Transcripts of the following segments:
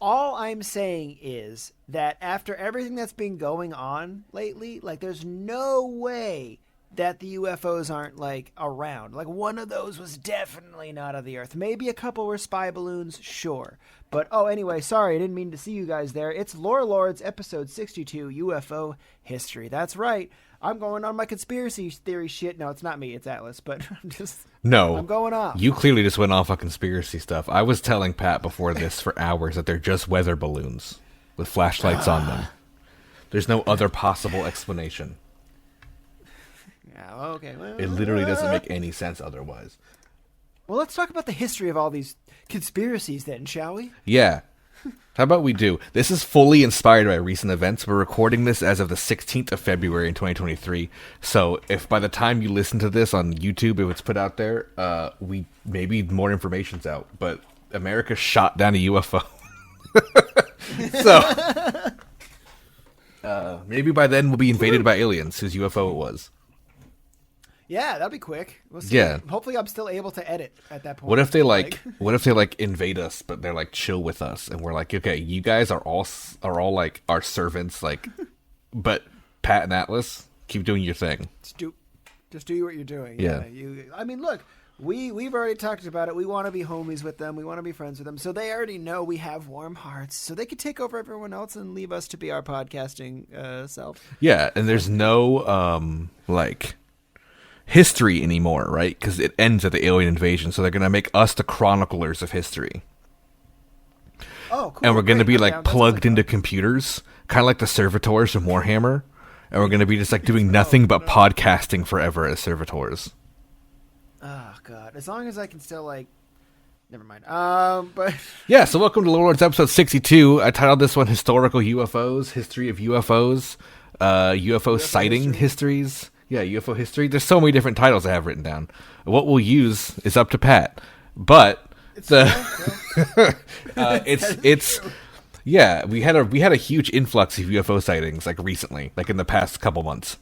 All I'm saying is that after everything that's been going on lately, like, there's no way that the UFOs aren't, like, around. Like, one of those was definitely not of the Earth. Maybe a couple were spy balloons, sure. But, anyway, sorry, I didn't mean to see you guys there. It's Lore Lords, episode 62, UFO History. That's right. I'm going on my conspiracy theory shit. No, it's not me, it's Atlas, but I'm going off. You clearly just went off on conspiracy stuff. I was telling Pat before this for hours that they're just weather balloons with flashlights on them. There's no other possible explanation. Yeah, okay. Well, it literally doesn't make any sense otherwise. Well, let's talk about the history of all these conspiracies then, shall we? Yeah. How about we do? This is fully inspired by recent events. We're recording this as of the 16th of February in 2023. So if by the time you listen to this on YouTube, if it's put out there, we maybe more information's out. But America shot down a UFO. So maybe by then we'll be invaded by aliens, whose UFO it was. Yeah, that'll be quick. We'll see. Yeah. Hopefully I'm still able to edit at that point. What if they invade us, but they're like chill with us, and we're like, okay, you guys are all like our servants, like, but Pat and Atlas, keep doing your thing. Just do what you're doing. Yeah. I mean, look, we've already talked about it. We want to be homies with them. We want to be friends with them. So they already know we have warm hearts. So they could take over everyone else and leave us to be our podcasting self. Yeah, and there's no like history anymore, right? Because it ends at the alien invasion, so they're gonna make us the chroniclers of history. Oh, cool! And we're gonna be like That's plugged really into computers, kind of like the servitors from Warhammer, and we're gonna be just like doing nothing but podcasting forever as servitors. Oh god! As long as I can still like, never mind. But yeah. So welcome to Lore Lords episode 62. I titled this one "Historical UFOs: History of UFOs, UFO sighting histories." Yeah, UFO history. There's so many different titles I have written down. What we'll use is up to Pat. But it's yeah, we had a huge influx of UFO sightings like recently, like in the past couple months.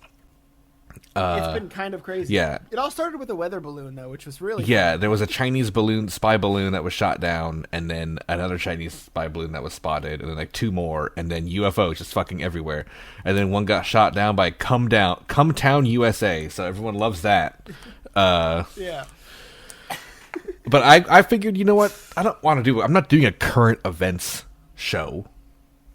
It's been kind of crazy. Yeah. It all started with a weather balloon though, which was really yeah. fun. There was a Chinese spy balloon that was shot down, and then another Chinese spy balloon that was spotted, and then like two more, and then UFOs just fucking everywhere. And then one got shot down by Come Town USA, so everyone loves that. Yeah. But I figured, you know what? I don't want to do it. I'm not doing a current events show.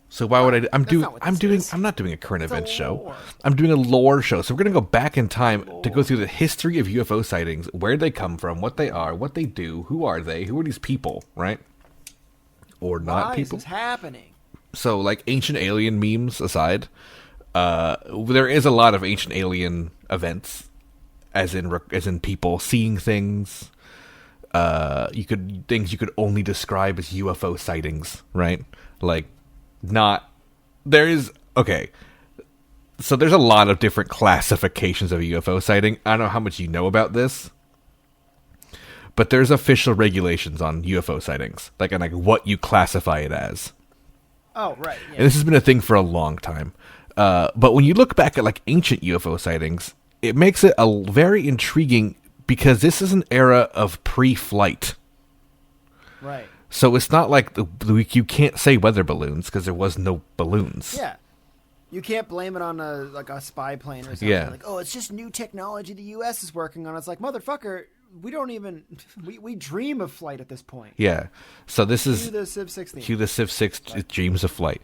So why would I? I'm not doing a current events show. I'm doing a lore show. So we're gonna go back in time to go through the history of UFO sightings, where they come from, what they are, what they do, who are they, who are these people, right? Or not people. Why is this happening? So, like, ancient alien memes aside, there is a lot of ancient alien events, as in people seeing things. Things you could only describe as UFO sightings, right? Like. So there's a lot of different classifications of a UFO sighting. I don't know how much you know about this, but there's official regulations on UFO sightings, like what you classify it as. Oh, right. Yeah. And this has been a thing for a long time. But when you look back at like ancient UFO sightings, it makes it a very intriguing because this is an era of pre-flight. Right. So it's not like you can't say weather balloons because there was no balloons. Yeah. You can't blame it on a spy plane or something. Yeah. Like, oh, it's just new technology the U.S. is working on. It's like, motherfucker, we don't even... We dream of flight at this point. Yeah. So this is... Cue the Civ 6 theme. Cue the Civ 6 dreams of flight.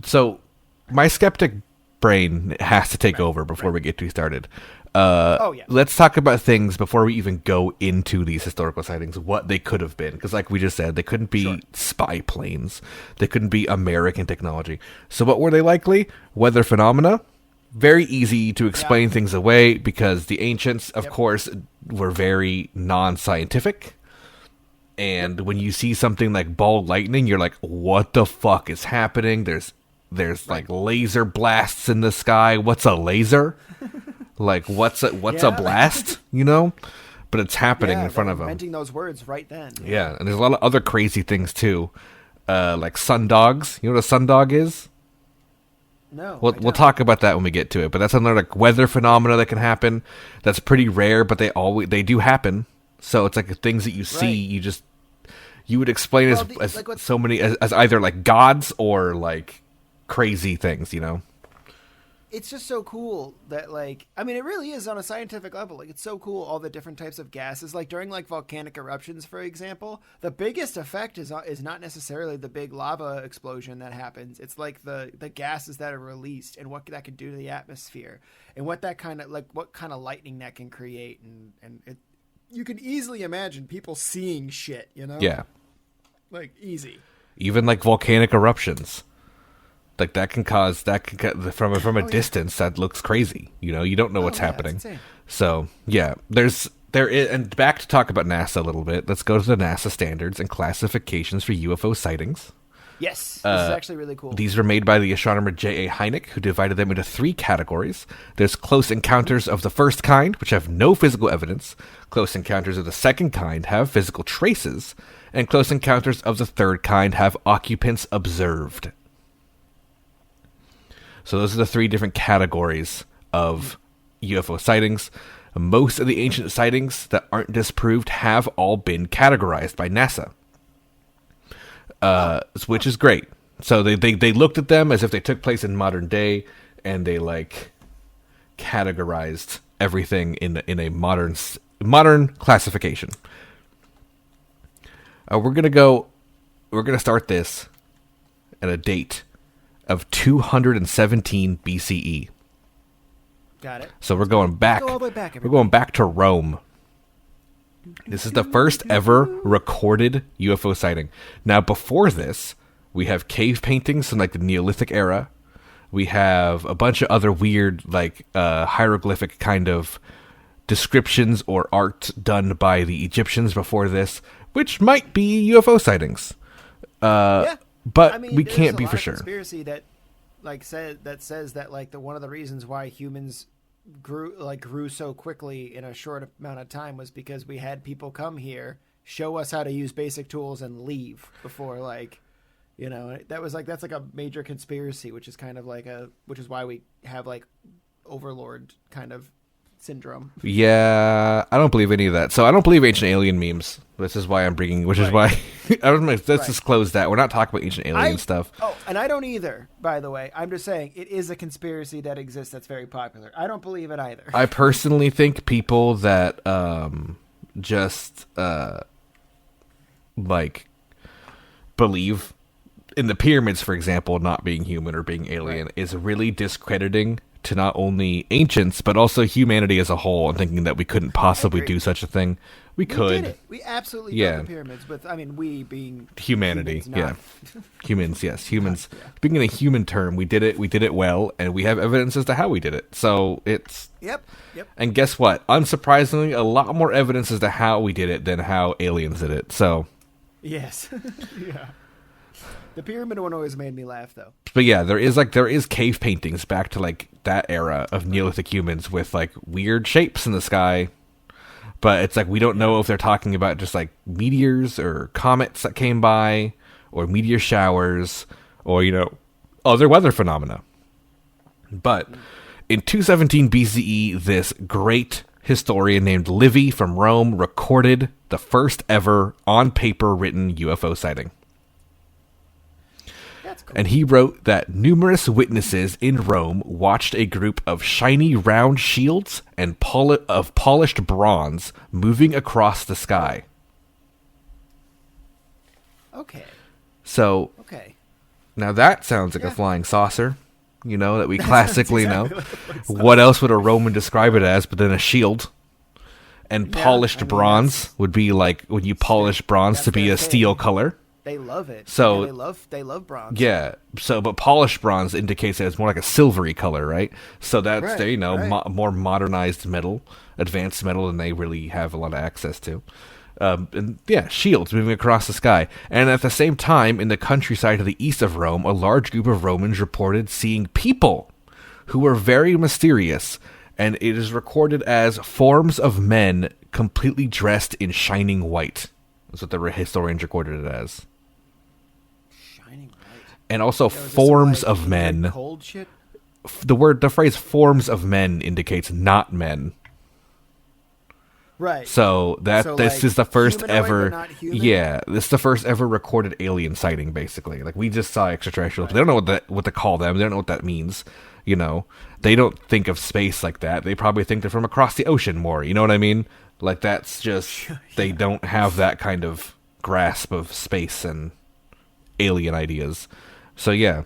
So my skeptic brain has to take over before we get too started. Let's talk about things before we even go into these historical sightings, what they could have been. Because like we just said, they couldn't be spy planes. They couldn't be American technology. So what were they likely? Weather phenomena. Very easy to explain things away because the ancients, of course, were very non-scientific. And when you see something like ball lightning, you're like, what the fuck is happening? There's like laser blasts in the sky. What's a laser? Like, what's a blast, you know? But it's happening in front of them. Inventing those words right then. Yeah, and there's a lot of other crazy things, too. Like sundogs. You know what a sundog is? No. We'll talk about that when we get to it. But that's another like weather phenomena that can happen. That's pretty rare, but they do happen. So it's like things that you see, you would explain as so many as either like gods or like crazy things, you know. It's just so cool that, like, I mean, it really is on a scientific level. Like, it's so cool, all the different types of gases. Like, during, like, volcanic eruptions, for example, the biggest effect is not necessarily the big lava explosion that happens. It's, like, the gases that are released and what that can do to the atmosphere and what kind of lightning that can create. And you can easily imagine people seeing shit, you know? Yeah. Like, easy. Even, like, volcanic eruptions. Like that can from a distance that looks crazy. You know, you don't know what's happening. So yeah, there is. And back to talk about NASA a little bit. Let's go to the NASA standards and classifications for UFO sightings. Yes, this is actually really cool. These were made by the astronomer J.A. Hynek, who divided them into 3 categories. There's close encounters of the first kind, which have no physical evidence. Close encounters of the second kind have physical traces, and close encounters of the third kind have occupants observed. So those are the 3 different categories of UFO sightings. Most of the ancient sightings that aren't disproved have all been categorized by NASA, which is great. So they looked at them as if they took place in modern day, and they like categorized everything in a modern classification. We're gonna start this at a date of 217 BCE. Got it. So we're going back. Go all the way back, we're going back to Rome. This is the first ever recorded UFO sighting. Now, before this, we have cave paintings from like the Neolithic era. We have a bunch of other weird, like hieroglyphic kind of descriptions or art done by the Egyptians before this, which might be UFO sightings. Yeah. But I mean, we can't be for sure. There's a conspiracy that says that like one of the reasons why humans grew so quickly in a short amount of time was because we had people come here, show us how to use basic tools, and leave before that's like a major conspiracy, which is why we have like overlord kind of syndrome. Yeah, I don't believe any of that. So I don't believe ancient alien memes. This is why I'm bringing. Which is why let's just close that. We're not talking about ancient alien stuff. Oh, and I don't either. By the way, I'm just saying it is a conspiracy that exists. That's very popular. I don't believe it either. I personally think people that like believe in the pyramids, for example, not being human or being alien is really discrediting to not only ancients but also humanity as a whole, and thinking that we couldn't possibly do such a thing. We could. Did it. We absolutely built the pyramids, but I mean, we being humanity, humans, yes, humans. Speaking in a human term, we did it. We did it well, and we have evidence as to how we did it. So it's yep. And guess what? Unsurprisingly, a lot more evidence as to how we did it than how aliens did it. So yes, yeah. The pyramid one always made me laugh, though. But yeah, there is cave paintings back to like that era of Neolithic humans with like weird shapes in the sky. But it's like we don't know if they're talking about just like meteors or comets that came by, or meteor showers, or other weather phenomena. But in 217 BCE, this great historian named Livy from Rome recorded the first ever on paper written UFO sighting. Cool. And he wrote that numerous witnesses in Rome watched a group of shiny round shields and polished bronze moving across the sky. Okay. So, now that sounds like a flying saucer, that we classically know. What else would a Roman describe it as but then a shield? And polished bronze would be like when you polish bronze to be a steel color. They love it. So they love bronze. Yeah. So, but polished bronze indicates that it's more like a silvery color, right? So that's more modernized metal, advanced metal than they really have a lot of access to. And shields moving across the sky. And at the same time, in the countryside to the east of Rome, a large group of Romans reported seeing people who were very mysterious, and it is recorded as forms of men completely dressed in shining white. That's what the historians recorded it as. And also forms of men. Cold shit? The phrase "forms of men" indicates not men. Right. So this is the first ever. Not human? Yeah, this is the first ever recorded alien sighting. Basically, like we just saw extraterrestrials. Right. They don't know what to call them. They don't know what that means. You know, they don't think of space like that. They probably think they're from across the ocean more. You know what I mean? Like that's just they don't have that kind of grasp of space and alien ideas. So yeah.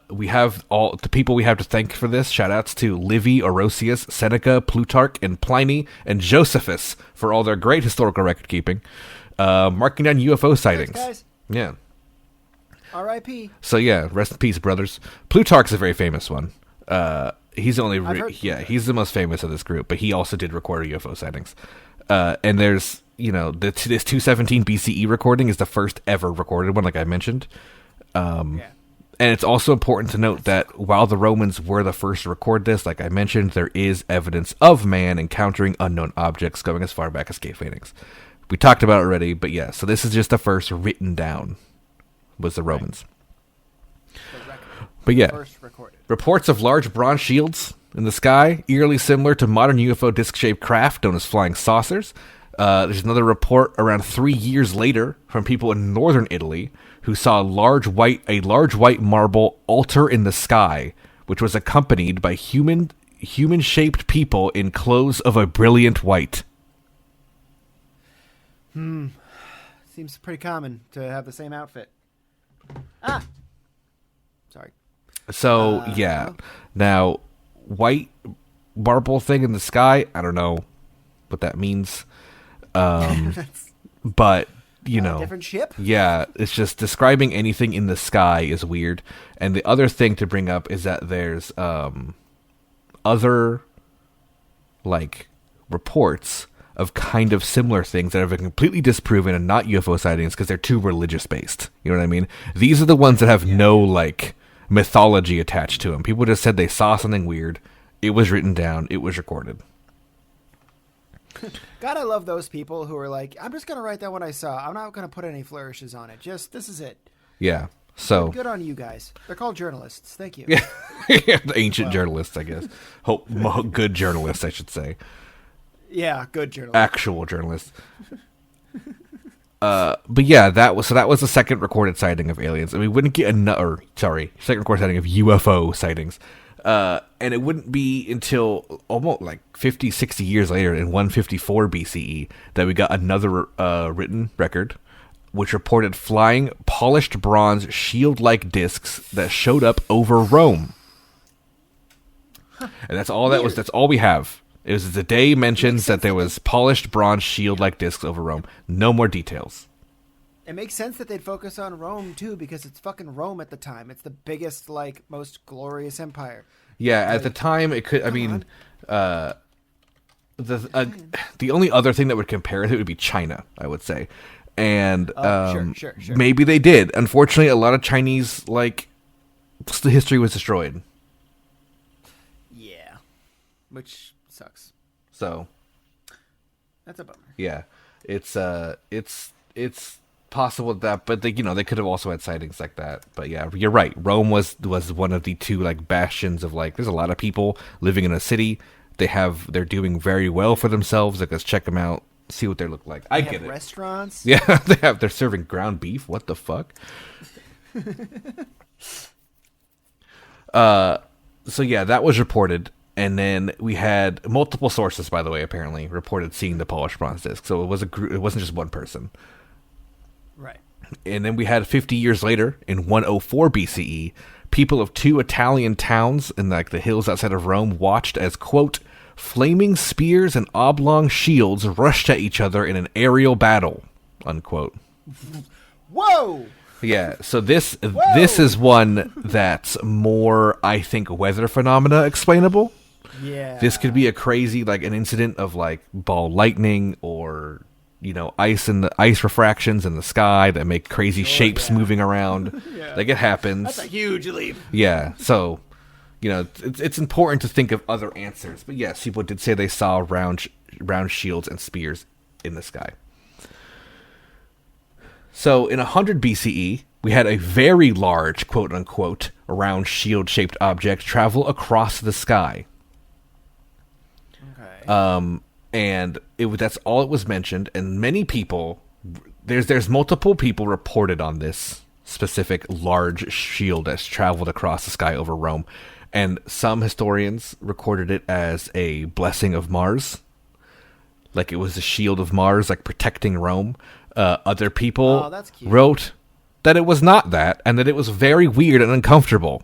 We have all the people we have to thank for this. Shout outs to Livy, Orosius, Seneca, Plutarch, and Pliny, and Josephus for all their great historical record keeping. Marking down UFO sightings. Thanks, guys. Yeah. R.I.P. So yeah, rest in peace, brothers. Plutarch's a very famous one. He's only he's the most famous of this group, but he also did record UFO sightings. And there's this 217 BCE recording is the first ever recorded one, like I mentioned. And it's also important to note that while the Romans were the first to record this, like I mentioned, there is evidence of man encountering unknown objects going as far back as cave paintings. We talked about it already, but yeah, so this is just the first written down, was the Romans. But yeah, reports of large bronze shields in the sky, eerily similar to modern UFO disc-shaped craft known as flying saucers. There's another report around 3 years later from people in northern Italy who saw a large white marble altar in the sky, which was accompanied by human-shaped people in clothes of a brilliant white. Seems pretty common to have the same outfit. Sorry. So, yeah. Now, white marble thing in the sky, I don't know what that means. But, different ship? Yeah, it's just describing anything in the sky is weird. And the other thing to bring up is that there's other, reports of kind of similar things that have been completely disproven and not UFO sightings because they're too religious-based. You know what I mean? These are the ones that have no, mythology attached to them. People just said they saw something weird. It was written down. It was recorded. God, I love those people who are like, I'm just going to write down what I saw. I'm not going to put any flourishes on it. Just, this is it. Yeah. So good on you guys. They're called journalists. Thank you. Yeah. The ancient journalists, I guess. Good journalists, I should say. Yeah, good journalists. Actual journalists. But yeah, that was the second recorded sighting of aliens. And we wouldn't get second recorded sighting of UFO sightings. And it wouldn't be until almost 50, 60 years later in 154 BCE that we got another written record, which reported flying polished bronze shield-like discs that showed up over Rome. And that's all that's all we have. It was the day mentions that there was polished bronze shield-like discs over Rome. No more details. It makes sense that they'd focus on Rome, too, because it's fucking Rome at the time. It's the biggest, most glorious empire. Yeah, at the time, it could, the only other thing that would compare it would be China, I would say. And sure. Maybe they did. Unfortunately, a lot of Chinese, the history was destroyed. Yeah. Which sucks. So. That's a bummer. Yeah. It's possible that, but they could have also had sightings like that. But yeah, you're right. Rome was one of the two bastions of there's a lot of people living in a city. They're doing very well for themselves. Let's check them out, see what they look like. I get it. Restaurants. Yeah, they're serving ground beef. What the fuck? So yeah, that was reported. And then we had multiple sources, by the way, apparently reported seeing the polished bronze disc. So it was it wasn't just one person. Right. And then we had 50 years later, in 104 BCE, people of two Italian towns in the hills outside of Rome watched as, quote, flaming spears and oblong shields rushed at each other in an aerial battle, unquote. Whoa! Yeah, so this is one that's more, I think, weather phenomena explainable. Yeah. This could be a crazy, an incident of, ball lightning or... ice refractions in the sky that make crazy shapes moving around. Yeah. It happens. That's a huge leap. Yeah, so, it's important to think of other answers. But yes, people did say they saw round shields and spears in the sky. So, in 100 BCE, we had a very large, quote-unquote, round shield-shaped object travel across the sky. Okay. and that's all it was mentioned. And many people, there's multiple people reported on this specific large shield that's traveled across the sky over Rome, and some historians recorded it as a blessing of Mars, like it was a shield of Mars, like protecting Rome. Other people wrote that it was not that, and that it was very weird and uncomfortable.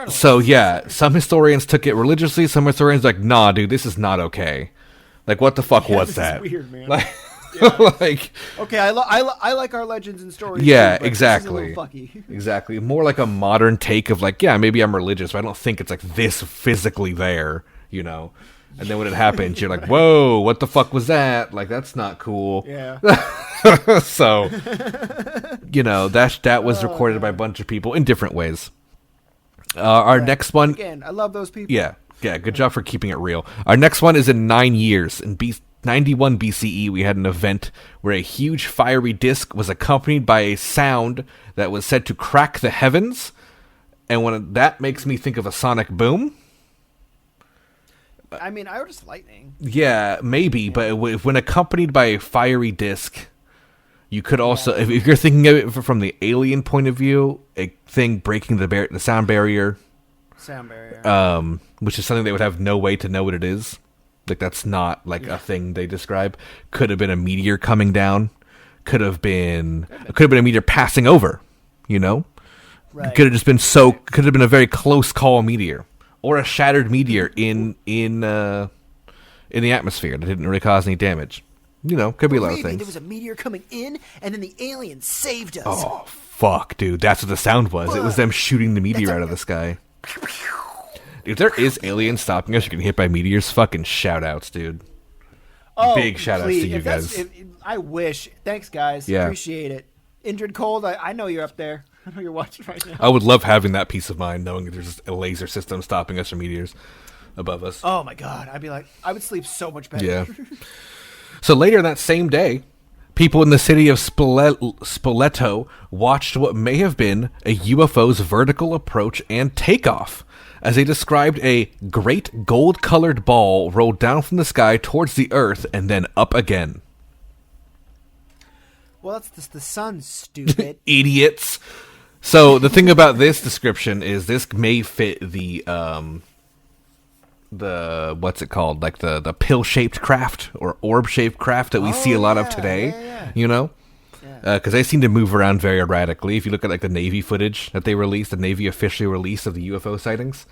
So yeah, some historians took it religiously. Some historians like, nah, dude, this is not okay. Like, what the fuck was that? Is weird, man. Like, like, okay, I like our legends and stories. Yeah, too, exactly. Exactly. More like a modern take of like, yeah, maybe I'm religious, but I don't think it's like this physically there, you know. And then when it happens, you're like, whoa, what the fuck was that? Like, that's not cool. Yeah. So, you know, that was recorded by a bunch of people in different ways. Our next one... Again, I love those people. Yeah, good job for keeping it real. Our next one is in 9 years. In 91 BCE, we had an event where a huge fiery disc was accompanied by a sound that was said to crack the heavens. And that makes me think of a sonic boom. I mean, I would just lightning. Yeah, maybe, but when accompanied by a fiery disc... You could also, if you're thinking of it from the alien point of view, a thing breaking the sound barrier. Which is something they would have no way to know what it is. Like, that's not, like, a thing they describe. Could have been a meteor coming down. Could have been a meteor passing over, you know? Right. Could have just been could have been a very close call meteor. Or a shattered meteor in the atmosphere that didn't really cause any damage. You know, could be a lot of things. There was a meteor coming in, and then the aliens saved us. Oh, fuck, dude. That's what the sound was. It was them shooting the meteor out of the sky. If there is aliens stopping us, you're getting hit by meteors, fucking shout-outs, dude. Big shout-outs to you guys. I wish. Thanks, guys. Yeah. Appreciate it. Injured Cold, I know you're up there. I know you're watching right now. I would love having that peace of mind, knowing that there's just a laser system stopping us from meteors above us. Oh, my God. I would sleep so much better. Yeah. So later that same day, people in the city of Spoleto watched what may have been a UFO's vertical approach and takeoff, as they described a great gold-colored ball rolled down from the sky towards the Earth and then up again. Well, that's the sun, stupid. Idiots. So the thing about this description is this may fit the what's it called, like the pill-shaped craft or orb-shaped craft that we see a lot of today, you know, because they seem to move around very erratically. If you look at like the Navy footage that they released, the Navy officially released of the UFO sightings,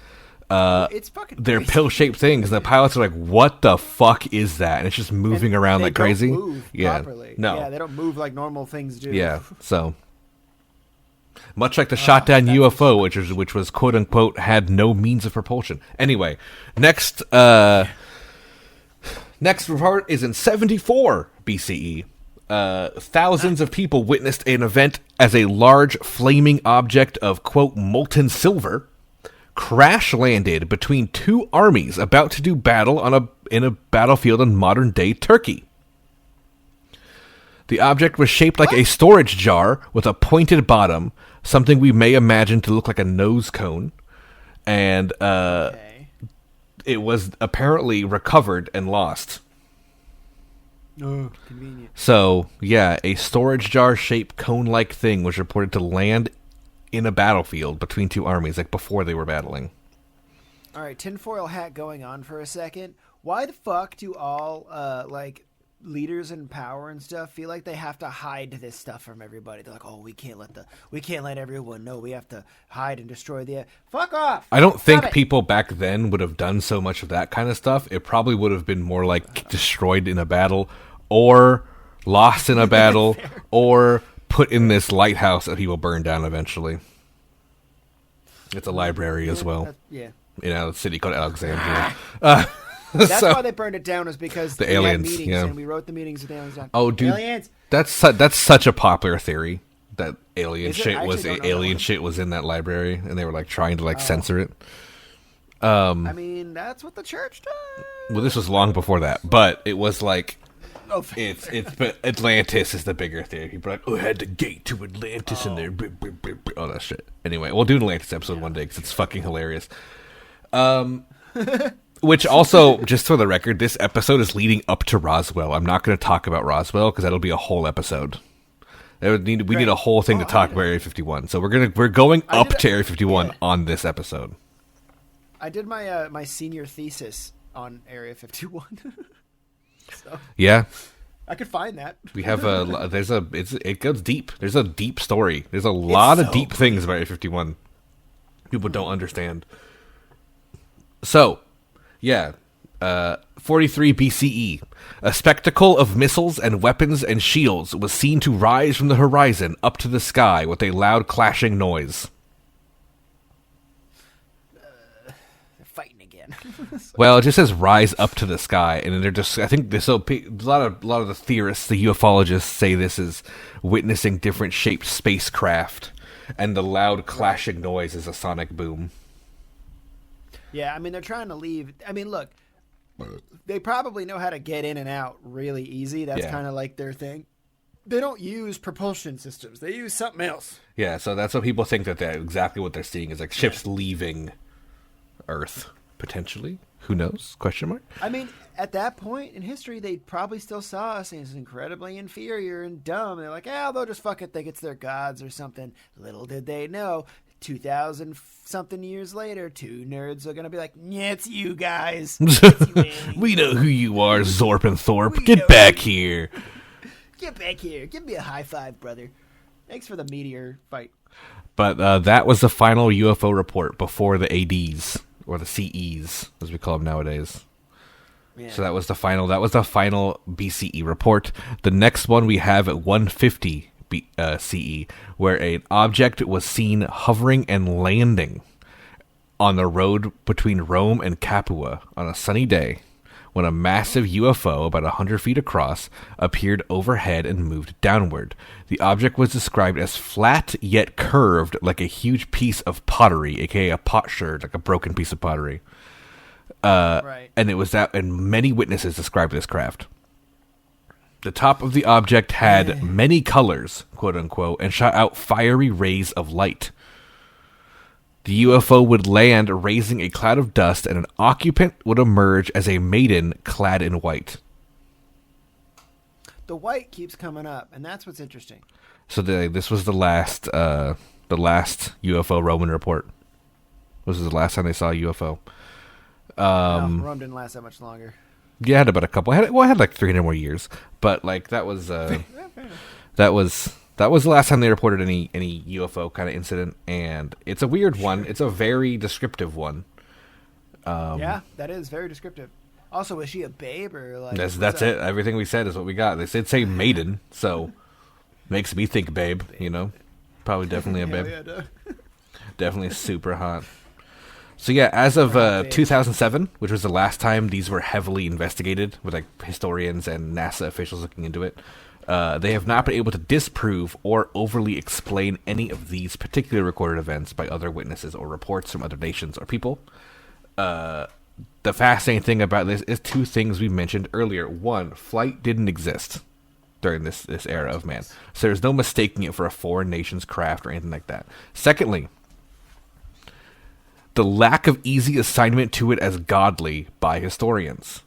it's fucking they're pill-shaped things, and the pilots are like, what the fuck is that? And it's just moving around like crazy. Move properly. No, they don't move like normal things do. So much like the shot down UFO, which was quote unquote had no means of propulsion. Anyway, next report is in 74 BCE. Thousands of people witnessed an event as a large flaming object of quote molten silver crash landed between two armies about to do battle in a battlefield in modern day Turkey. The object was shaped like a storage jar with a pointed bottom, something we may imagine to look like a nose cone, and it was apparently recovered and lost. Oh, convenient. So, yeah, a storage jar-shaped cone-like thing was reported to land in a battlefield between two armies, like before they were battling. All right, tinfoil hat going on for a second. Why the fuck do all, leaders in power and stuff feel like they have to hide this stuff from everybody? They're like, oh, we can't let everyone know. We have to hide and destroy the... Fuck off! I don't think people back then would have done so much of that kind of stuff. It probably would have been more like destroyed in a battle, or lost in a battle, or put in this lighthouse that people burn down eventually. It's a library as well. Yeah. In a city called Alexandria. That's why they burned it down, is because the aliens, had meetings, and we wrote the meetings with the aliens down. Oh, dude, aliens. That's such a popular theory that alien shit was in that library, and they were like trying to like censor it. I mean, that's what the church does. Well, this was long before that, but it was like but Atlantis is the bigger theory. People are like, oh, I had the gate to Atlantis in there. All that shit. Anyway, we'll do an Atlantis episode one day because it's fucking hilarious. Which also, just for the record, this episode is leading up to Roswell. I'm not going to talk about Roswell because that'll be a whole episode. We need a whole thing to talk about Area 51. So we're going up to Area 51 on this episode. I did my my senior thesis on Area 51. So yeah, I could find that. We have it goes deep. There's a deep story. There's a lot of deep things about Area 51 people don't understand. So, yeah, 43 BCE, a spectacle of missiles and weapons and shields was seen to rise from the horizon up to the sky with a loud clashing noise. They're fighting again. Well, it just says rise up to the sky, and they're just, I think, a lot of the theorists, the ufologists, say this is witnessing different shaped spacecraft, and the loud clashing noise is a sonic boom. Yeah, I mean, they're trying to leave. I mean, look, they probably know how to get in and out really easy. That's kind of like their thing. They don't use propulsion systems. They use something else. Yeah, so that's what people think that exactly what they're seeing is like ships leaving Earth, potentially. Who knows? Question mark? I mean, at that point in history, they probably still saw us as incredibly inferior and dumb. They're like, they'll just fucking think it's their gods or something. Little did they know, 2,000-something years later, two nerds are going to be like, yeah, it's you guys. We know who you are, Zorp and Thorpe. Get back here. Get back here. Give me a high five, brother. Thanks for the meteor fight. But that was the final UFO report before the ADs, or the CEs, as we call them nowadays. Yeah. So that was the final BCE report. The next one we have at 150 CE, where an object was seen hovering and landing on the road between Rome and Capua on a sunny day, when a massive UFO about 100 feet across appeared overhead and moved downward. The object was described as flat yet curved, like a huge piece of pottery, aka a potsherd, like a broken piece of pottery. Right. And many witnesses described this craft. The top of the object had many colors, quote unquote, and shot out fiery rays of light. The UFO would land, raising a cloud of dust, and an occupant would emerge as a maiden clad in white. The white keeps coming up, and that's what's interesting. So this was the last UFO Roman report. This was the last time they saw a UFO. No, Rome didn't last that much longer. Yeah, it had about a couple. I had like 300 more years, but like that was that was the last time they reported any UFO kind of incident, and it's a weird one. It's a very descriptive one. Yeah, that is very descriptive. Also, was she a babe or like? That's it. Everything we said is what we got. They did say maiden, so makes me think babe. You know, probably definitely a babe. Yeah, definitely super hot. So yeah, as of 2007, which was the last time these were heavily investigated with like historians and NASA officials looking into it, they have not been able to disprove or overly explain any of these particular recorded events by other witnesses or reports from other nations or people. The fascinating thing about this is two things we mentioned earlier. One, flight didn't exist during this era of man, so there's no mistaking it for a foreign nation's craft or anything like that. Secondly, the lack of easy assignment to it as godly by historians.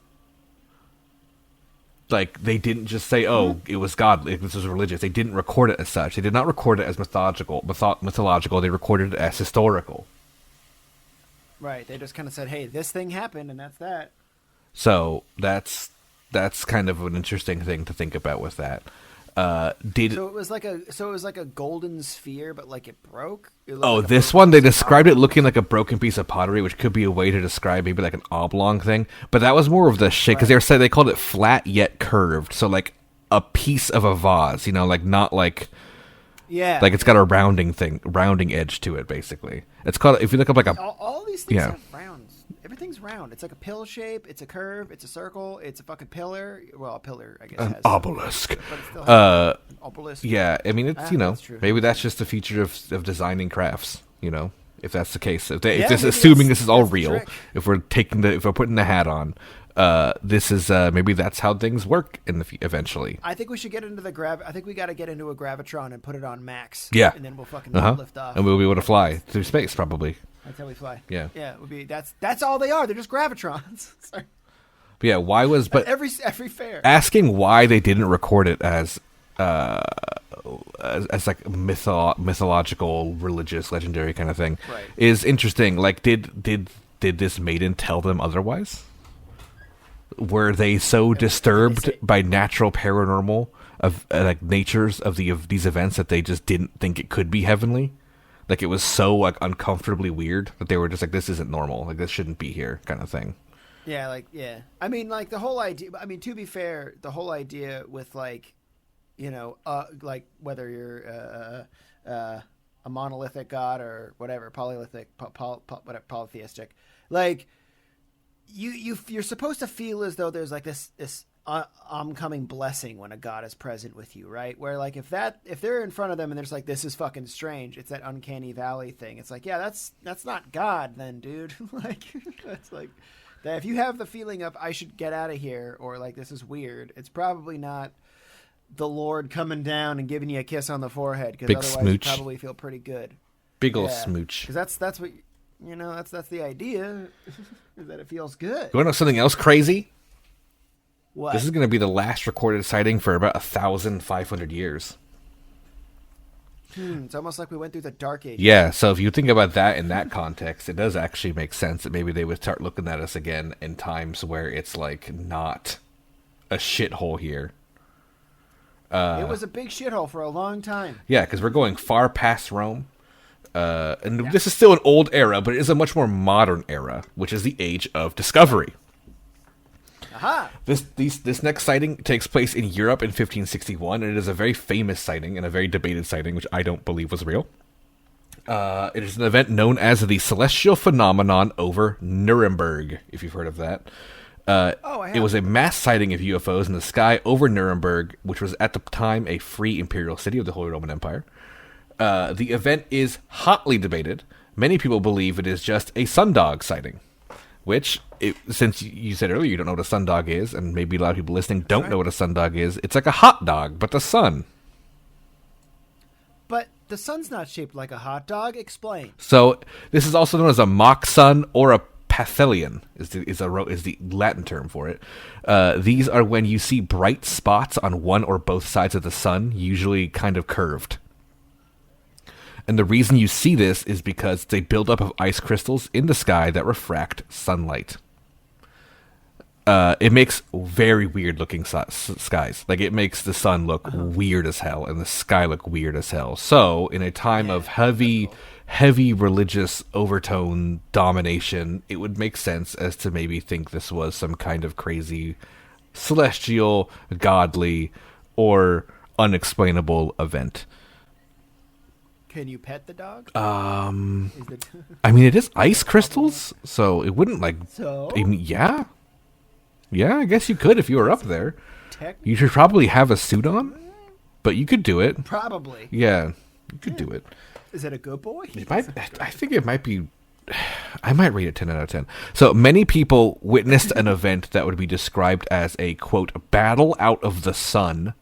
Like, they didn't just say, it was godly, this was religious. They didn't record it as such. They did not record it as mythological. They recorded it as historical. Right. They just kind of said, hey, this thing happened, and that's that. So, that's kind of an interesting thing to think about with that. So it was like a golden sphere, but like it broke. This one they described it looking like a broken piece of pottery, which could be a way to describe maybe like an oblong thing. But that was more of the shit because they called it flat yet curved, so like a piece of a vase, you know, like not like like it's got a rounding edge to it. Basically, it's called, if you look up like all these things have rounds. Everything's round. It's like a pill shape. It's a curve. It's a circle. It's a fucking pillar. Well, a pillar, I guess. An obelisk. But it still has obelisk. Yeah, I mean, it's that's maybe that's just a feature of designing crafts. You know, if that's the case, assuming this is all real, if we're putting the hat on, this is maybe that's how things work eventually. I think we should get into I think we got to get into a gravitron and put it on max. Yeah, and then we'll fucking lift off, and we'll be able to fly through space probably. That's how we fly. Yeah. Yeah, it would be that's all they are. They're just gravitrons. Sorry. But yeah, why was but every fair asking why they didn't record it as like mythological, religious, legendary kind of thing is interesting. Like, did this maiden tell them otherwise? Were they so disturbed by natural paranormal of like natures of these events that they just didn't think it could be heavenly? Like, it was so like uncomfortably weird that they were just like, this isn't normal. Like, this shouldn't be here, kind of thing. Yeah, like, yeah. I mean, like, the whole idea. I mean, to be fair, the whole idea with, like, you know, like, whether you're a monolithic god or whatever, polyolithic, whatever, polytheistic, like, you're supposed to feel as though there's like this oncoming blessing when a god is present with you, right? Where, like, if they're in front of them and there's like, this is fucking strange, it's that uncanny valley thing. It's like, yeah, that's not God then, dude. Like, that's like that. If you have the feeling of I should get out of here or like this is weird, it's probably not the Lord coming down and giving you a kiss on the forehead, because otherwise smooch. You probably feel pretty good. Big ol' smooch. Because that's what, you know, that's the idea, is that it feels good. You want to know something else crazy? What? This is going to be the last recorded sighting for about 1,500 years. It's almost like we went through the Dark Ages. Yeah, so if you think about that in that context, it does actually make sense that maybe they would start looking at us again in times where it's like not a shithole here. It was a big shithole for a long time. Yeah, because we're going far past Rome. This is still an old era, but it is a much more modern era, which is the age of discovery. Aha! This next sighting takes place in Europe in 1561, and it is a very famous sighting and a very debated sighting, which I don't believe was real. It is an event known as the Celestial Phenomenon over Nuremberg, if you've heard of that. I have. It was a mass sighting of UFOs in the sky over Nuremberg, which was at the time a free imperial city of the Holy Roman Empire. The event is hotly debated. Many people believe it is just a sundog sighting, which, since you said earlier you don't know what a sundog is, and maybe a lot of people listening don't know what a sundog is, it's like a hot dog, but the sun. But the sun's not shaped like a hot dog. Explain. So this is also known as a mock sun or a Pathelion is the Latin term for it. These are when you see bright spots on one or both sides of the sun, usually kind of curved. And the reason you see this is because it's a buildup of ice crystals in the sky that refract sunlight. It makes very weird looking skies. Like, it makes the sun look weird as hell and the sky look weird as hell. So in a time of heavy religious overtone domination, it would make sense as to maybe think this was some kind of crazy celestial, godly, or unexplainable event. Can you pet the dog? I mean, it is ice crystals, so it wouldn't like. So? I mean, yeah, I guess you could if you were up there. You should probably have a suit on, but you could do it. Probably. Yeah, you could do it. Is it a good boy? I think it might be. I might rate it 10 out of 10. So many people witnessed an event that would be described as a, quote, battle out of the sun,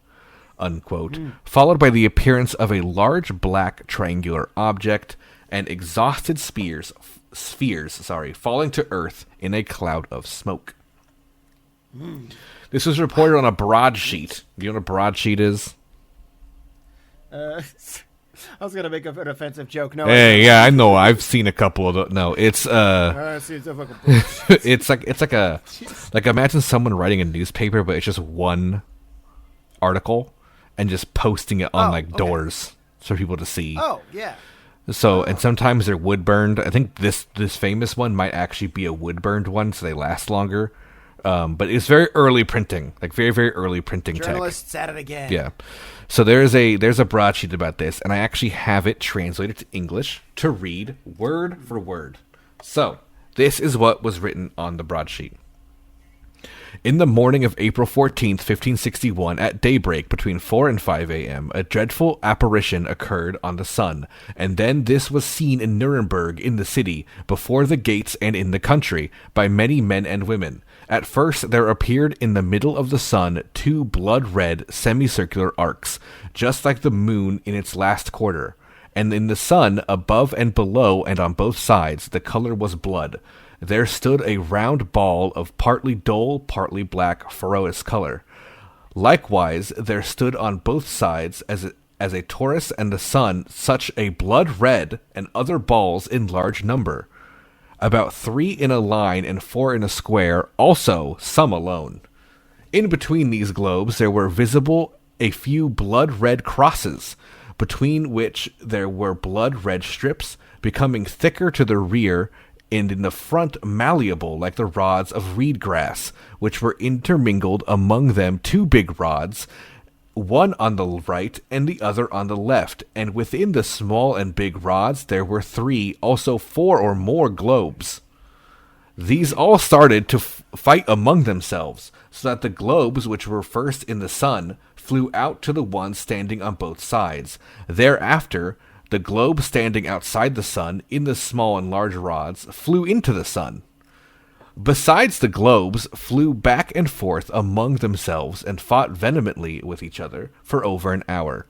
unquote, followed by the appearance of a large black triangular object and exhausted spheres falling to Earth in a cloud of smoke. This was reported on a broadsheet. Do you know what a broadsheet is? I was gonna make an offensive joke. No. Hey, yeah, I know. I've seen a couple of those. No, it's it's like imagine someone writing a newspaper, but it's just one article and just posting it on doors for people to see. Oh, yeah. So, and sometimes they're wood burned. I think this famous one might actually be a wood burned one, so they last longer. But it's very early printing, like very, very early printing tech. Journalists at it again. Yeah. So there's a broadsheet about this, and I actually have it translated to English to read word for word. So this is what was written on the broadsheet. In the morning of April 14th, 1561, at daybreak between 4 and 5 a.m., a dreadful apparition occurred on the sun, and then this was seen in Nuremberg, in the city, before the gates and in the country, by many men and women. At first, there appeared in the middle of the sun 2 blood-red semicircular arcs, just like the moon in its last quarter, and in the sun, above and below and on both sides, the color was blood. There stood a round ball of partly dull, partly black, furrowous color. Likewise, there stood on both sides, as a torus and the sun, such a blood red, and other balls in large number. About 3 in a line and 4 in a square, also some alone. In between these globes there were visible a few blood-red crosses, between which there were blood-red strips, becoming thicker to the rear, and in the front malleable like the rods of reed grass, which were intermingled among them 2 big rods, one on the right and the other on the left, and within the small and big rods there were 3, also 4 or more globes. These all started to fight among themselves, so that the globes which were first in the sun flew out to the one standing on both sides. Thereafter, the globe standing outside the sun, in the small and large rods, flew into the sun. Besides, the globes flew back and forth among themselves and fought vehemently with each other for over an hour.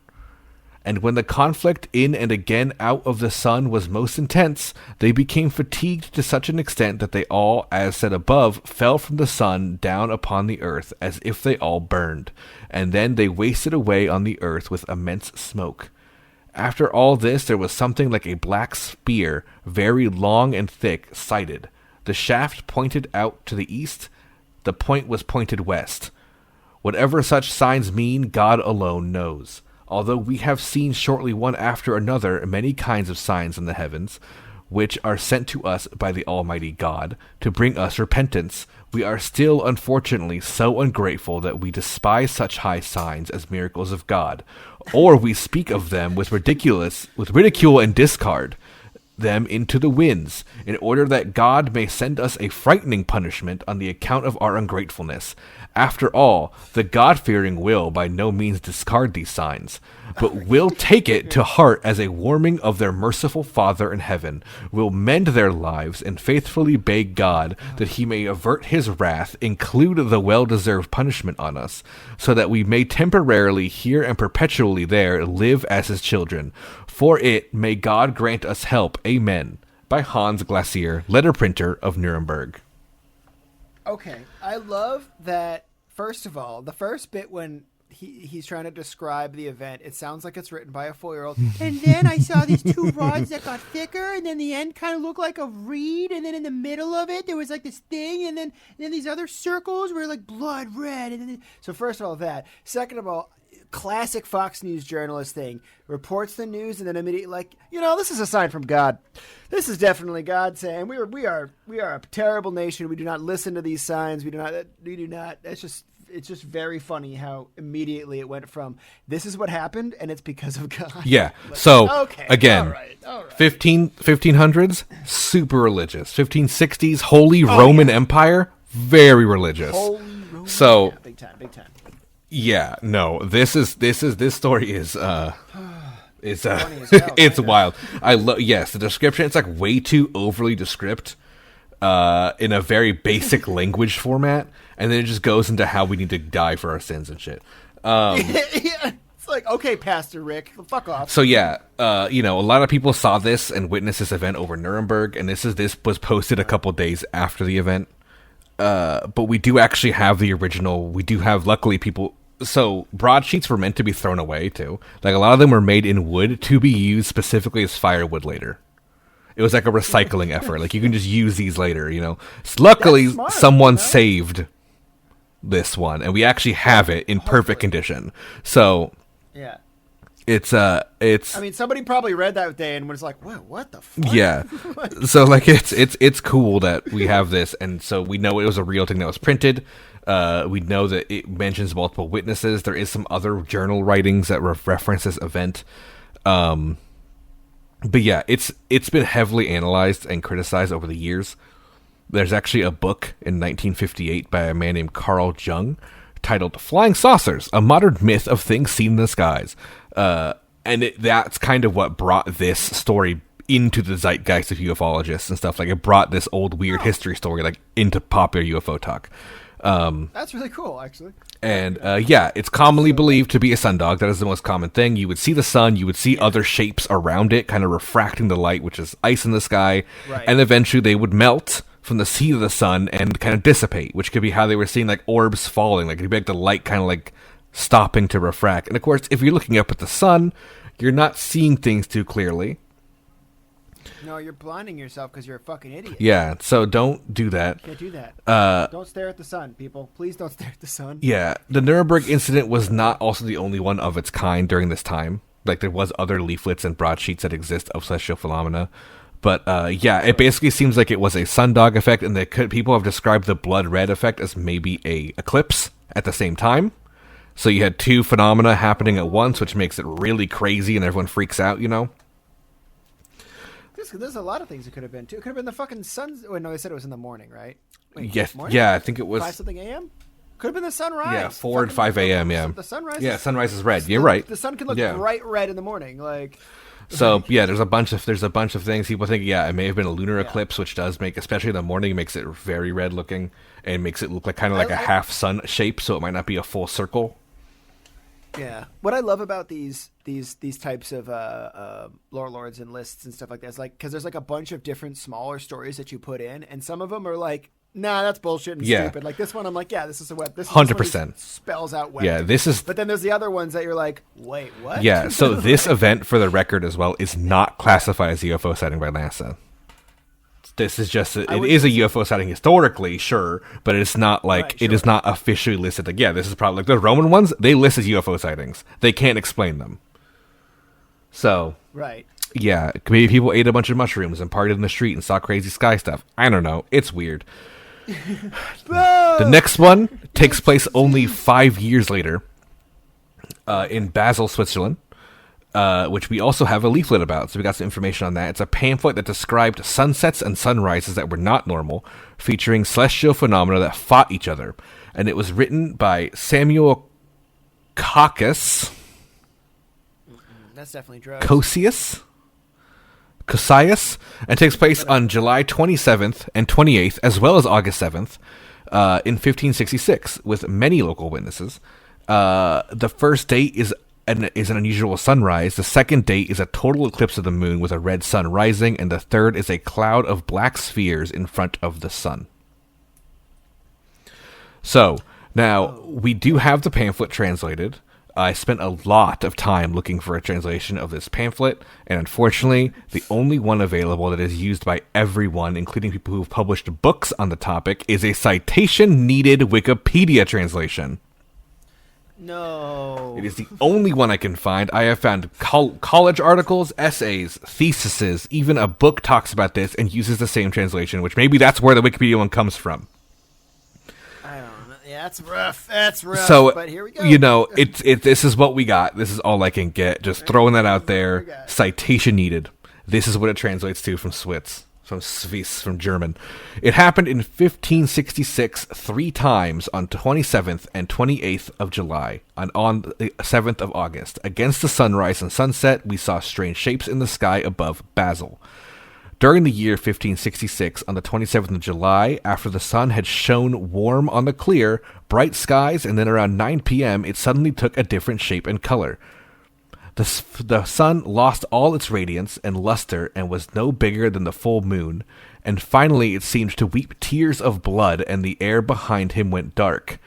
And when the conflict in and again out of the sun was most intense, they became fatigued to such an extent that they all, as said above, fell from the sun down upon the earth, as if they all burned, and then they wasted away on the earth with immense smoke. After all this there was something like a black spear, very long and thick, sighted. The shaft pointed out to the east, the point was pointed west. Whatever such signs mean, God alone knows. Although we have seen shortly one after another many kinds of signs in the heavens, which are sent to us by the Almighty God, to bring us repentance, we are still unfortunately so ungrateful that we despise such high signs as miracles of God, or we speak of them with ridicule and discard them into the winds, in order that God may send us a frightening punishment on the account of our ungratefulness. After all, the God-fearing will by no means discard these signs, but will take it to heart as a warning of their merciful Father in heaven, will mend their lives, and faithfully beg God that he may avert his wrath, include the well-deserved punishment on us, so that we may temporarily here and perpetually there live as his children. For it, may God grant us help. Amen. By Hans Glacier, letter printer of Nuremberg. Okay, I love that. First of all, the first bit when he's trying to describe the event, it sounds like it's written by a 4-year-old. And then I saw these 2 rods that got thicker, and then the end kind of looked like a reed, and then in the middle of it there was like this thing, and then these other circles were like blood red. And then, so first of all, that. Second of all, classic Fox News journalist thing, reports the news and then immediately like, this is a sign from God. This is definitely God saying we are a terrible nation. We do not listen to these signs. We do not. It's just very funny how immediately it went from this is what happened and it's because of God. Yeah. So okay, again, all right. 1500s, super religious. 1560s, Holy Roman Empire, very religious. Holy Roman, so big time. Yeah, no, this story is it's wild. Yes, the description, it's like way too overly descript in a very basic language format, and then it just goes into how we need to die for our sins and shit. It's like, okay, Pastor Rick, fuck off. So yeah, a lot of people saw this and witnessed this event over Nuremberg, and this was posted a couple days after the event. But we do actually have the original. We do have, luckily, people. So broadsheets were meant to be thrown away too. Like a lot of them were made in wood to be used specifically as firewood later. It was like a recycling effort. Like you can just use these later. So luckily, someone saved this one, and we actually have it in perfect condition. So yeah. It's I mean, somebody probably read that day and was like, what the fuck? Yeah. So like it's cool that we have this, and so we know it was a real thing that was printed. We know that it mentions multiple witnesses. There is some other journal writings that reference this event. But yeah, it's been heavily analyzed and criticized over the years. There's actually a book in 1958 by a man named Carl Jung titled Flying Saucers, A Modern Myth of Things Seen in the Skies. And that's kind of what brought this story into the zeitgeist of ufologists and stuff. Like it brought this old weird history story like into popular UFO talk. That's really cool, actually. And it's commonly believed to be a sundog. That is the most common thing. You would see the sun, you would see other shapes around it, kind of refracting the light, which is ice in the sky, and eventually they would melt from the heat of the sun and kind of dissipate, which could be how they were seeing like orbs falling, like it'd be like the light kind of like stopping to refract. And of course, if you're looking up at the sun, you're not seeing things too clearly. No, you're blinding yourself because you're a fucking idiot. Yeah, so don't do that. Can't do that. Don't stare at the sun, people. Please don't stare at the sun. Yeah, the Nuremberg incident was not also the only one of its kind during this time. Like, there was other leaflets and broadsheets that exist of celestial phenomena. But, it basically seems like it was a sundog effect, and people have described the blood red effect as maybe a eclipse at the same time. So you had two phenomena happening at once, which makes it really crazy, and everyone freaks out, you know? There's a lot of things it could have been, too. It could have been the fucking sun. Oh, no, they said it was in the morning, right? Wait, yes, morning? Yeah, I think it was 5-something a.m.? Could have been the sunrise. Yeah, 4 and 5 a.m., yeah. The sunrise? Yeah, sunrise is red. You're right. The sun can look bright red in the morning, like... So, yeah, there's a bunch of things. People think, it may have been a lunar eclipse, which does make, especially in the morning, makes it very red looking, and makes it look like kind of like a half sun shape, so it might not be a full circle. Yeah. What I love about these types of lore lords and lists and stuff like that is like, because there's like a bunch of different smaller stories that you put in, and some of them are like, nah, that's bullshit and stupid. Like this one, I'm like, yeah, this is a web. This 100% spells out web. Yeah, this is. But then there's the other ones that you're like, wait, what? Yeah. So this event, for the record as well, is not classified as a UFO sighting by NASA. This is just it is a UFO sighting historically, sure, but it's not like it is not officially listed. Like, this is probably like the Roman ones. They list as UFO sightings. They can't explain them. So yeah, maybe people ate a bunch of mushrooms and partied in the street and saw crazy sky stuff. I don't know. It's weird. The next one takes place only 5 years later, in Basel, Switzerland. Which we also have a leaflet about, so we got some information on that. It's a pamphlet that described sunsets and sunrises that were not normal, featuring celestial phenomena that fought each other. And it was written by Samuel Caucus. That's definitely drugs. Cosius, and takes place on July 27th and 28th, as well as August 7th, in 1566, with many local witnesses. The first date is an unusual sunrise. The second date is a total eclipse of the moon with a red sun rising, and the third is a cloud of black spheres in front of the sun. So, now, we do have the pamphlet translated. I spent a lot of time looking for a translation of this pamphlet, and unfortunately, the only one available that is used by everyone, including people who have published books on the topic, is a citation-needed Wikipedia translation. No. It is the only one I can find. I have found college articles, essays, theses, even a book talks about this and uses the same translation, which maybe that's where the Wikipedia one comes from. I don't know. Yeah, that's rough. That's rough. So, but here we go. You know, this is what we got. This is all I can get. Just throwing that out there. Citation needed. This is what it translates to from Swiss, from German. It happened in 1566 3 times on 27th and 28th of July, and on the 7th of August. Against the sunrise and sunset, we saw strange shapes in the sky above Basel. During the year 1566, on the 27th of July, after the sun had shone warm on the clear, bright skies, and then around 9 p.m., it suddenly took a different shape and color. The sun lost all its radiance and luster and was no bigger than the full moon, and finally it seemed to weep tears of blood, and the air behind him went dark.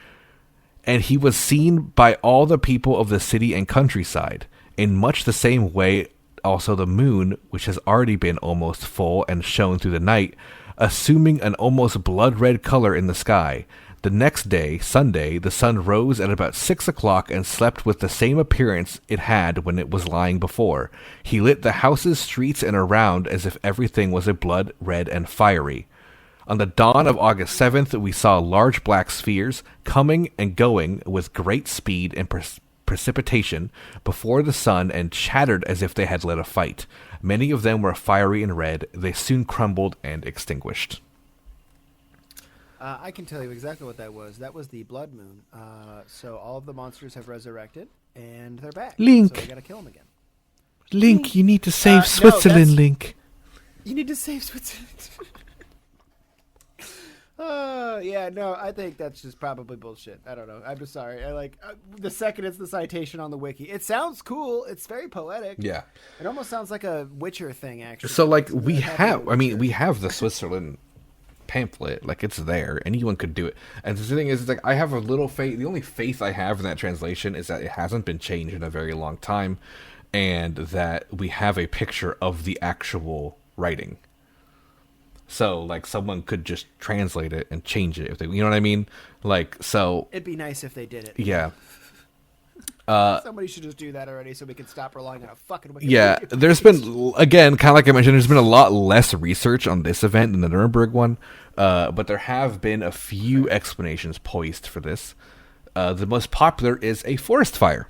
And he was seen by all the people of the city and countryside. In much the same way also the moon, which has already been almost full and shone through the night, assuming an almost blood-red color in the sky. The next day, Sunday, the sun rose at about 6 o'clock and slept with the same appearance it had when it was lying before. He lit the houses, streets, and around as if everything was a blood red and fiery. On the dawn of August 7th, we saw large black spheres coming and going with great speed and precipitation before the sun and chattered as if they had led a fight. Many of them were fiery and red. They soon crumbled and extinguished. I can tell you exactly what that was. That was the blood moon. So all of the monsters have resurrected, and they're back. Link. So we gotta kill them again. Link, you need to save Switzerland, Link. You need to save Switzerland. Yeah, no, I think that's just probably bullshit. I don't know. I'm just sorry. I like the second it's the citation on the wiki. It sounds cool. It's very poetic. Yeah. It almost sounds like a Witcher thing, actually. So, like, we have the Switzerland pamphlet. Like, it's there. Anyone could do it. And the thing is, it's like, I have a little faith. The only faith I have in that translation is that it hasn't been changed in a very long time, and that we have a picture of the actual writing. So, like, someone could just translate it and change it if they, you know what I mean? Like, so it'd be nice if they did it. Yeah. Somebody should just do that already, so we can stop relying on a fucking Wikipedia. Yeah, there's been, again, kind of like I mentioned, there's been a lot less research on this event than the Nuremberg one, but there have been a few explanations poised for this. The most popular is a forest fire.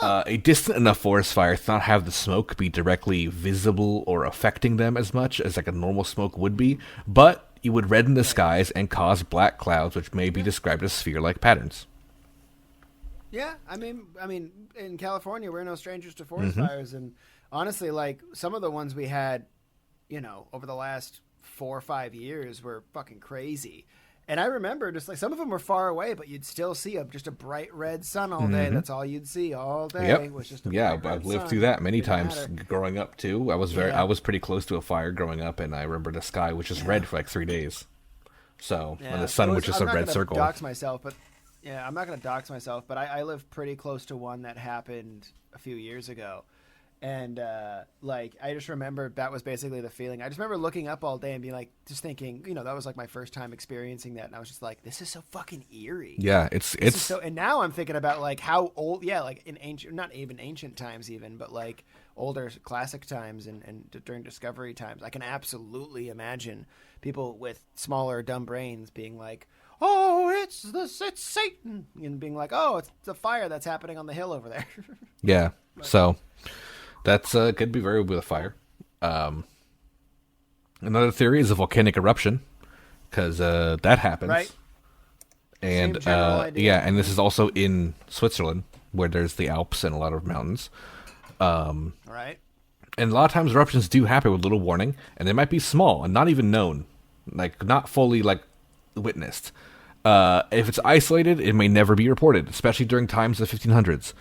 A distant enough forest fire to not have the smoke be directly visible or affecting them as much as like a normal smoke would be, but it would redden the skies and cause black clouds, which may be described as sphere-like patterns. Yeah, I mean, in California, we're no strangers to forest fires, and honestly, like some of the ones we had, over the last 4 or 5 years were fucking crazy. And I remember just like some of them were far away, but you'd still see just a bright red sun all day. That's all you'd see all day. Yep. Was just a I've bright red lived sun. through that many Didn't times matter. growing up too. I was pretty close to a fire growing up, and I remember the sky was just red for like 3 days. So when the sun was just a red circle. I'm not going to dox myself, but I live pretty close to one that happened a few years ago. And, I just remember that was basically the feeling. I just remember looking up all day and being like, just thinking, that was like my first time experiencing that. And I was just like, this is so fucking eerie. Yeah, it's so, and now I'm thinking about like how old, like in ancient, not even ancient times even, but like older classic times and during discovery times, I can absolutely imagine people with smaller, dumb brains being like, oh, it's Satan, and being like, oh, it's the fire that's happening on the hill over there. Yeah. So that's could be very with a fire. Another theory is a volcanic eruption, because that happens. Right. And and this is also in Switzerland, where there's the Alps and a lot of mountains. Right. And a lot of times eruptions do happen with little warning, and they might be small and not even known, like not fully like witnessed. If it's isolated, it may never be reported, especially during times of the 1500s.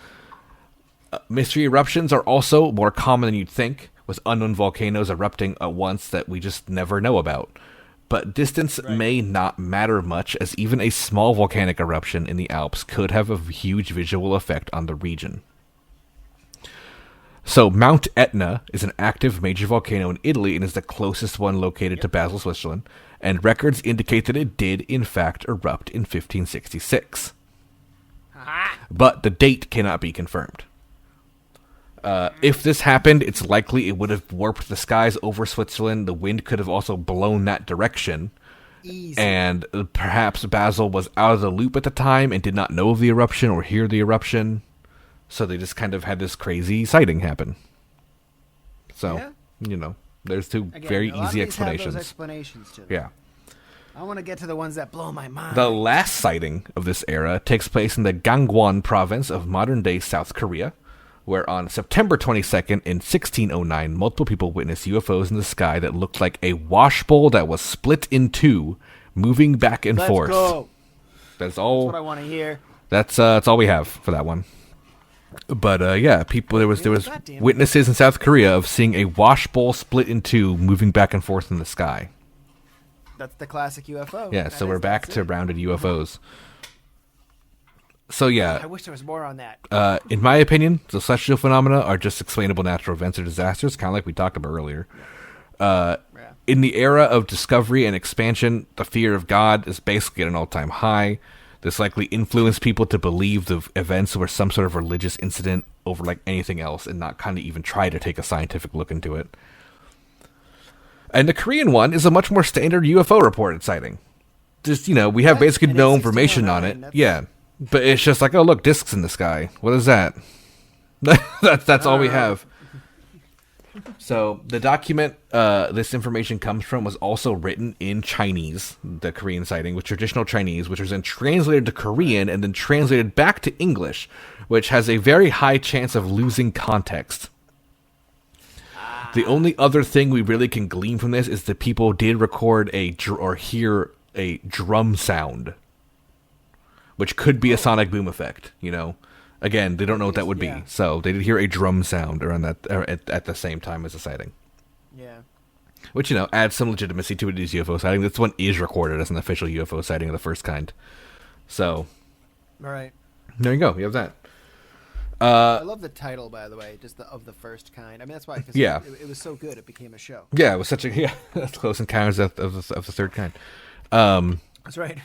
Mystery eruptions are also more common than you'd think, with unknown volcanoes erupting at once that we just never know about. But distance may not matter much, as even a small volcanic eruption in the Alps could have a huge visual effect on the region. So Mount Etna is an active major volcano in Italy and is the closest one located to Basel, Switzerland, and records indicate that it did, in fact, erupt in 1566. But the date cannot be confirmed. If this happened, it's likely it would have warped the skies over Switzerland. The wind could have also blown that direction. Easy. And perhaps Basel was out of the loop at the time and did not know of the eruption or hear the eruption. So they just kind of had this crazy sighting happen. So, there's two very easy explanations. Have those explanations to them. Yeah. I want to get to the ones that blow my mind. The last sighting of this era takes place in the Gangwon province of modern-day South Korea, where on September 22nd in 1609, multiple people witnessed UFOs in the sky that looked like a washbowl that was split in two, moving back and forth. Let's go. That's what I want to hear. That's all we have for that one. But people there was witnesses in South Korea of seeing a washbowl split in two, moving back and forth in the sky. That's the classic UFO. Yeah, so we're back to rounded UFOs. So yeah, I wish there was more on that. In my opinion, the celestial phenomena are just explainable natural events or disasters, kind of like we talked about earlier. In the era of discovery and expansion, the fear of God is basically at an all-time high. This likely influenced people to believe the events were some sort of religious incident over like anything else, and not kind of even try to take a scientific look into it. And the Korean one is a much more standard UFO reported sighting. Just, we have basically no information on it. Yeah. But it's just like, oh, look, discs in the sky. What is that? That's all we have. So the document this information comes from was also written in Chinese, the Korean sighting, with traditional Chinese, which was then translated to Korean and then translated back to English, which has a very high chance of losing context. The only other thing we really can glean from this is that people did record or hear a drum sound, which could be a sonic boom effect. Again, they don't know what that would be, so they did hear a drum sound around that at the same time as the sighting. Yeah. Which, adds some legitimacy to these UFO sighting. This one is recorded as an official UFO sighting of the first kind. So, all right. There you go. You have that. I love the title, by the way, just of the first kind. I mean, that's why. Cause it was so good, it became a show. Yeah, it was such a Close Encounters of the Third Kind. That's right.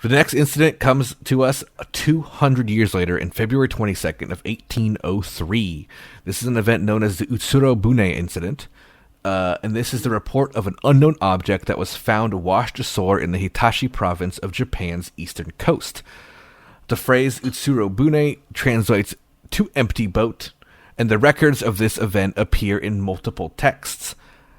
The next incident comes to us 200 years later in February 22nd of 1803. This is an event known as the Utsuro Bune incident. And this is the report of an unknown object that was found washed ashore in the Hitachi province of Japan's eastern coast. The phrase Utsuro Bune translates to empty boat, and the records of this event appear in multiple texts.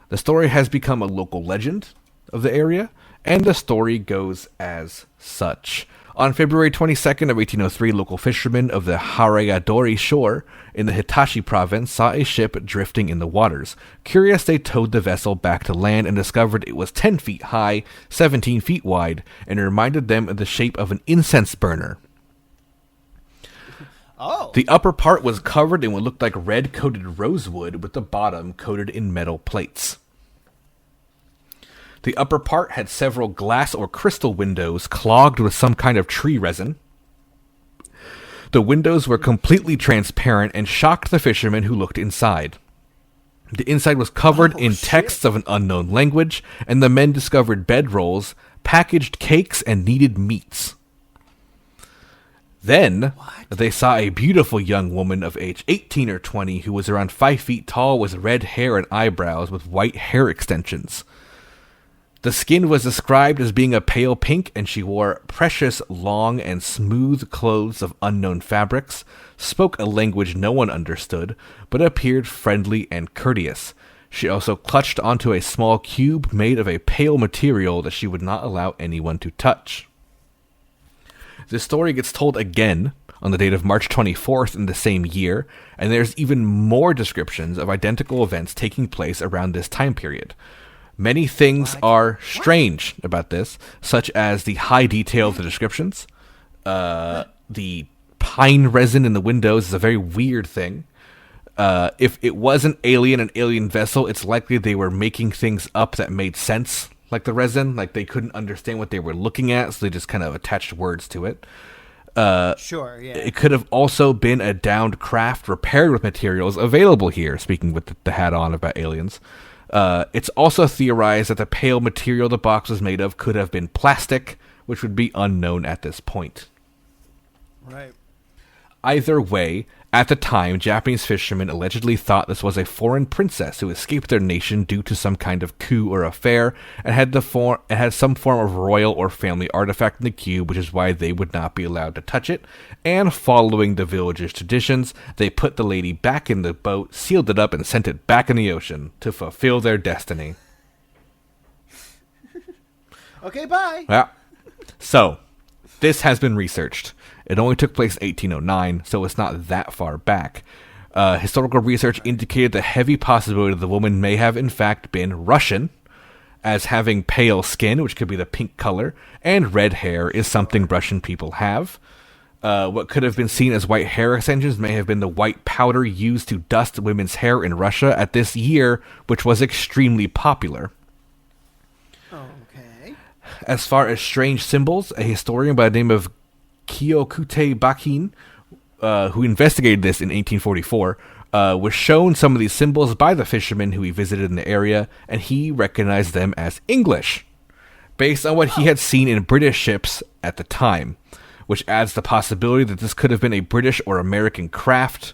The story has become a local legend of the area, and the story goes as such. On February 22nd of 1803, local fishermen of the Harayadori shore in the Hitachi province saw a ship drifting in the waters. Curious, they towed the vessel back to land and discovered it was 10 feet high, 17 feet wide, and it reminded them of the shape of an incense burner. Oh. The upper part was covered in what looked like red-coated rosewood, with the bottom coated in metal plates. The upper part had several glass or crystal windows clogged with some kind of tree resin. The windows were completely transparent and shocked the fishermen who looked inside. The inside was covered in texts of an unknown language, and the men discovered bedrolls, packaged cakes, and kneaded meats. Then, they saw a beautiful young woman of age 18 or 20 who was around 5 feet tall with red hair and eyebrows with white hair extensions. The skin was described as being a pale pink, and she wore precious, long, and smooth clothes of unknown fabrics, spoke a language no one understood, but appeared friendly and courteous. She also clutched onto a small cube made of a pale material that she would not allow anyone to touch. This story gets told again on the date of March 24th in the same year, and there's even more descriptions of identical events taking place around this time period. Many things are strange about this, such as the high detail of the descriptions. The pine resin in the windows is a very weird thing. If it was an alien vessel, it's likely they were making things up that made sense, like the resin. Like they couldn't understand what they were looking at, so they just kind of attached words to it. Sure, yeah. It could have also been a downed craft repaired with materials available here, speaking with the hat on about aliens. It's also theorized that the pale material the box was made of could have been plastic, which would be unknown at this point. Right. Either way, at the time, Japanese fishermen allegedly thought this was a foreign princess who escaped their nation due to some kind of coup or affair, and had some form of royal or family artifact in the cube, which is why they would not be allowed to touch it. And following the village's traditions, they put the lady back in the boat, sealed it up, and sent it back in the ocean to fulfill their destiny. Okay, bye. Yeah. So, this has been researched. It only took place in 1809, so it's not that far back. Historical research indicated the heavy possibility the woman may have in fact been Russian, as having pale skin, which could be the pink color, and red hair is something Russian people have. What could have been seen as white hair extensions may have been the white powder used to dust women's hair in Russia at this year, which was extremely popular. Okay. As far as strange symbols, a historian by the name of Kyokute Bakin, who investigated this in 1844, was shown some of these symbols by the fishermen who he visited in the area, and he recognized them as English, based on what he had seen in British ships at the time, which adds the possibility that this could have been a British or American craft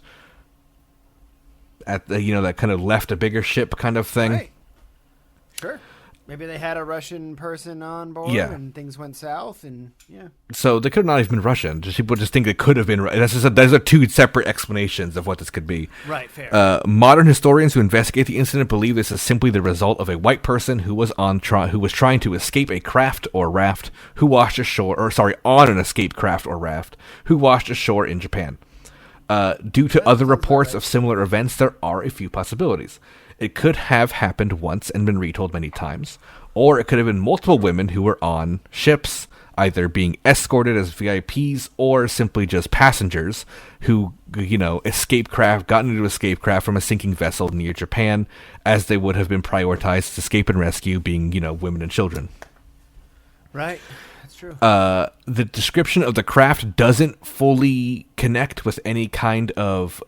at the, that kind of left a bigger ship kind of thing. Right. Sure. Maybe they had a Russian person on board, and things went south, and So they could have not even been Russian. People just think it could have been. Those are two separate explanations of what this could be. Right, fair. Modern historians who investigate the incident believe this is simply the result of a white person who was trying to escape a craft or raft on an escaped craft or raft who washed ashore in Japan. Due to other reports of similar events, there are a few possibilities. It could have happened once and been retold many times, or it could have been multiple women who were on ships, either being escorted as VIPs or simply just passengers who, got into escape craft from a sinking vessel near Japan, as they would have been prioritized to escape and rescue, being, women and children. Right. That's true. The description of the craft doesn't fully connect with any kind of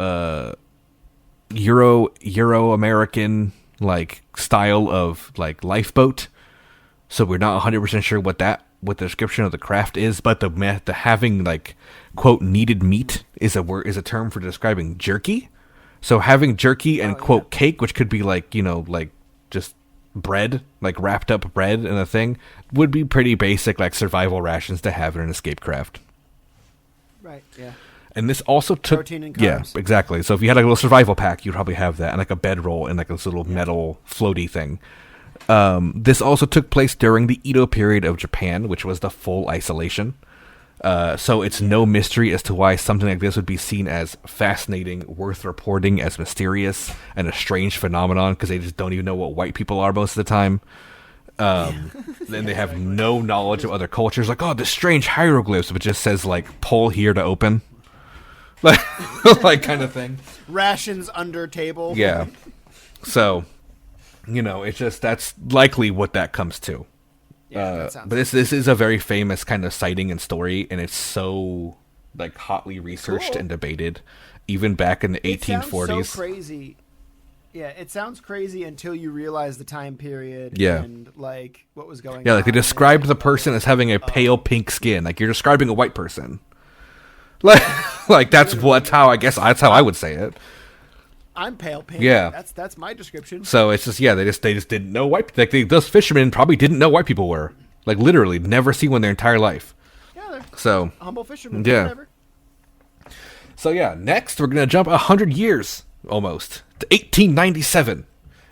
Euro-American style of lifeboat. So we're not 100% sure what the description of the craft is, but the having quote needed meat is a term for describing jerky. So having jerky and quote cake, which could be just bread, wrapped up bread in a thing, would be pretty basic survival rations to have in an escape craft. Right. Yeah. And this also took protein and carbs. Yeah, exactly. So if you had a little survival pack, you'd probably have that, and a bedroll and this little metal floaty thing. This also took place during the Edo period of Japan, which was the full isolation. So it's no mystery as to why something like this would be seen as fascinating, worth reporting, as mysterious, and a strange phenomenon, because they just don't even know what white people are most of the time. Then they have no knowledge of other cultures. This strange hieroglyphs, but just says, pull here to open. Kind of thing. Rations under table. Yeah. So, it's just, that's likely what that comes to. Yeah, but this is a very famous kind of sighting and story, and it's so hotly researched and debated, even back in the 1840s. It sounds so crazy. Yeah, it sounds crazy until you realize the time period. Yeah. And what was going on. Yeah, they described the person as having a pale pink skin. You're describing a white person. That's how I would say it. I'm pale pink. Yeah, that's my description. So it's just they just didn't know white. Those fishermen probably didn't know white people were literally never see one in their entire life. Yeah, they're so humble fishermen. Yeah. Whatever. So next we're gonna jump 100 years almost to 1897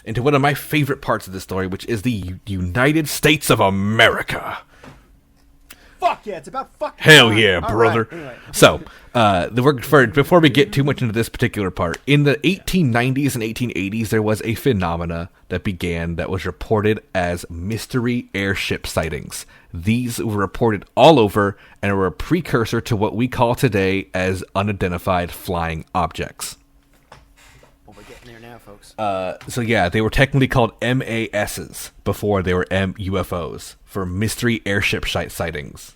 into one of my favorite parts of the story, which is the United States of America. Fuck yeah, it's about fucking hell time. yeah, brother. Right. Anyway. So, before we get too much into this particular part, in the 1890s and 1880s, there was a phenomena that began that was reported as mystery airship sightings. These were reported all over and were a precursor to what we call today as unidentified flying objects. Well, we're getting there now, folks. They were technically called MASs before they were UFOs, for mystery airship sightings.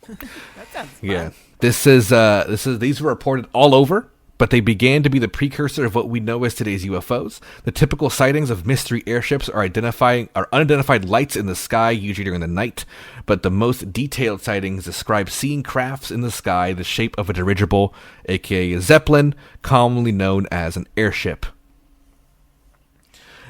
That sounds fun. Yeah. These were reported all over, but they began to be the precursor of what we know as today's UFOs. The typical sightings of mystery airships are unidentified lights in the sky, usually during the night, but the most detailed sightings describe seeing crafts in the sky the shape of a dirigible, aka a zeppelin, commonly known as an airship.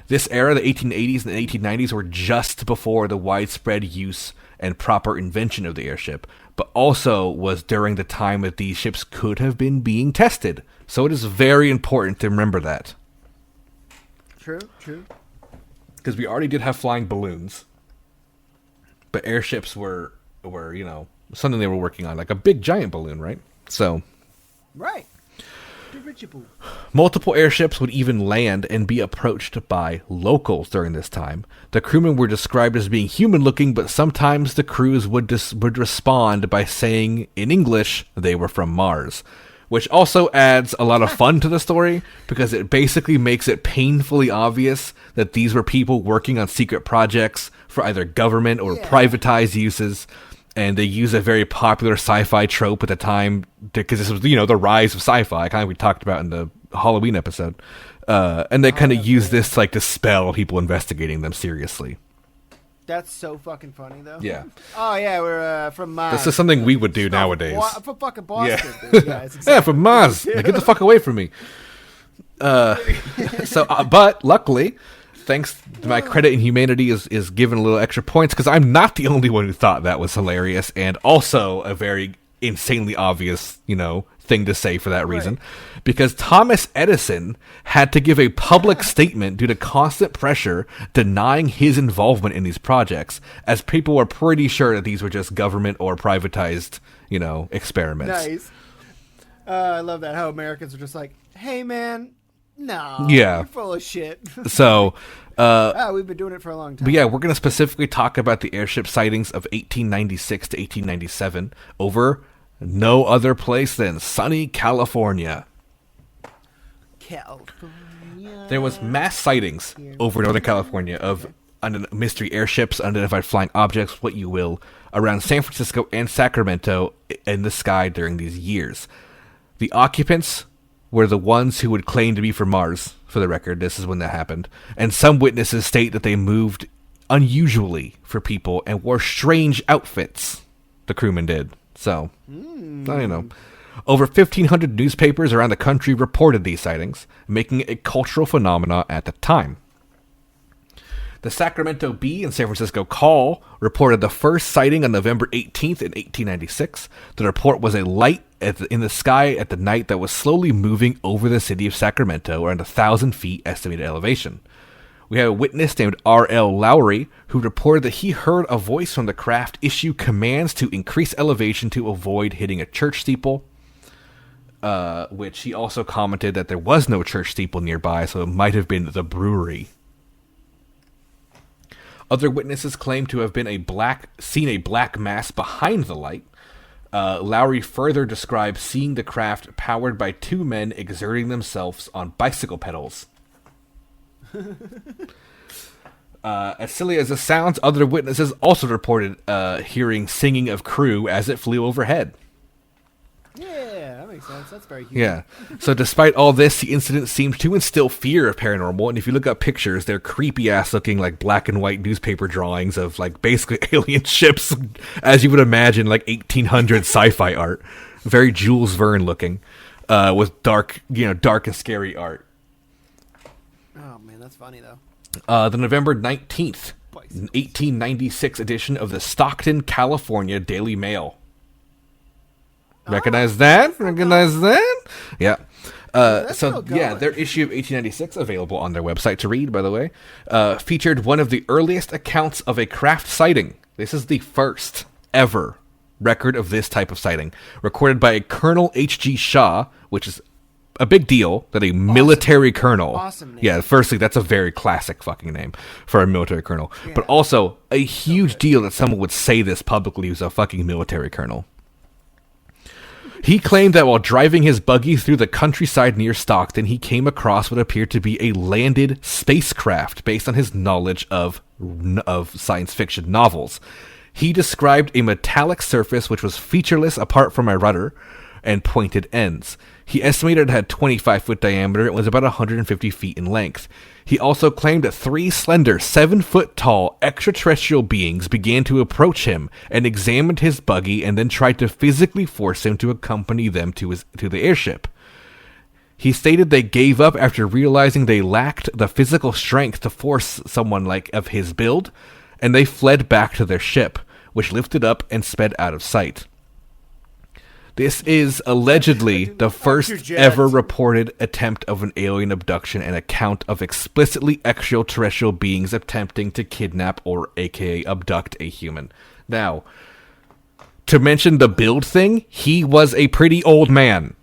This era, the 1880s and the 1890s, were just before the widespread use and proper invention of the airship, but also was during the time that these ships could have been being tested. So it is very important to remember that. True. Because we already did have flying balloons, but airships were something they were working on, a big giant balloon, right? So, right. Dirigible. Multiple airships would even land and be approached by locals during this time. The crewmen were described as being human-looking, but sometimes the crews would respond by saying in English they were from Mars, which also adds a lot of fun to the story, because it basically makes it painfully obvious that these were people working on secret projects for either government or privatized uses. And they use a very popular sci-fi trope at the time, because this was, the rise of sci-fi, kind of we talked about in the Halloween episode. And they kind of use this to dispel people investigating them seriously. That's so fucking funny, though. Yeah. Oh, yeah, we're from Mars. This is something we would do nowadays. From fucking Boston. Yeah, Dude. Yeah, exactly from Mars. Get the fuck away from me. But luckily, thanks to my credit and humanity is given a little extra points, because I'm not the only one who thought that was hilarious, and also a very insanely obvious, thing to say for that reason. Right. Because Thomas Edison had to give a public statement due to constant pressure denying his involvement in these projects, as people were pretty sure that these were just government or privatized, experiments. Nice. I love that. How Americans are just like, hey, man, no, you're full of shit. So, we've been doing it for a long time. But yeah, we're going to specifically talk about the airship sightings of 1896 to 1897 over no other place than sunny California. There was mass sightings over Northern California of mystery airships, unidentified flying objects, what you will, around San Francisco and Sacramento in the sky during these years. The occupants were the ones who would claim to be from Mars, for the record. This is when that happened. And some witnesses state that they moved unusually for people and wore strange outfits. The crewmen did. So, I don't know. Over 1,500 newspapers around the country reported these sightings, making it a cultural phenomenon at the time. The Sacramento Bee and San Francisco Call reported the first sighting on November 18th in 1896. The report was a light in the sky at the night that was slowly moving over the city of Sacramento around 1,000 feet estimated elevation. We have a witness named R.L. Lowry who reported that he heard a voice from the craft issue commands to increase elevation to avoid hitting a church steeple, which he also commented that there was no church steeple nearby, so it might have been the brewery. Other witnesses claim to have seen a black mass behind the light. Lowry further described seeing the craft powered by two men exerting themselves on bicycle pedals. As silly as this sounds, other witnesses also reported hearing singing of crew as it flew overhead. Yeah, that makes sense. That's very human. Yeah. So despite all this, the incident seems to instill fear of paranormal. And if you look up pictures, they're creepy-ass looking, like, black and white newspaper drawings of, like, basically alien ships, as you would imagine, like 1800 sci-fi art. Very Jules Verne looking, with dark and scary art. Oh, man, that's funny, though. The November 19th, 1896 edition of the Stockton, California Daily Mail. Recognize that? Yeah. Their issue of 1896, available on their website to read, by the way, featured one of the earliest accounts of a craft sighting. This is the first ever record of this type of sighting, recorded by a Colonel H.G. Shaw, which is a big deal that a military colonel. Awesome name. Yeah, firstly, that's a very classic fucking name for a military colonel. Yeah. But also, a huge deal that someone would say this publicly who's a fucking military colonel. He claimed that while driving his buggy through the countryside near Stockton, he came across what appeared to be a landed spacecraft based on his knowledge of science fiction novels. He described a metallic surface which was featureless apart from a rudder and pointed ends. He estimated it had 25-foot diameter and was about 150 feet in length. He also claimed that three slender, 7-foot-tall extraterrestrial beings began to approach him and examined his buggy and then tried to physically force him to accompany them to the airship. He stated they gave up after realizing they lacked the physical strength to force someone of his build, and they fled back to their ship, which lifted up and sped out of sight. This is allegedly the first ever reported attempt of an alien abduction and account of explicitly extraterrestrial beings attempting to kidnap or aka abduct a human. Now, to mention the build thing, he was a pretty old man.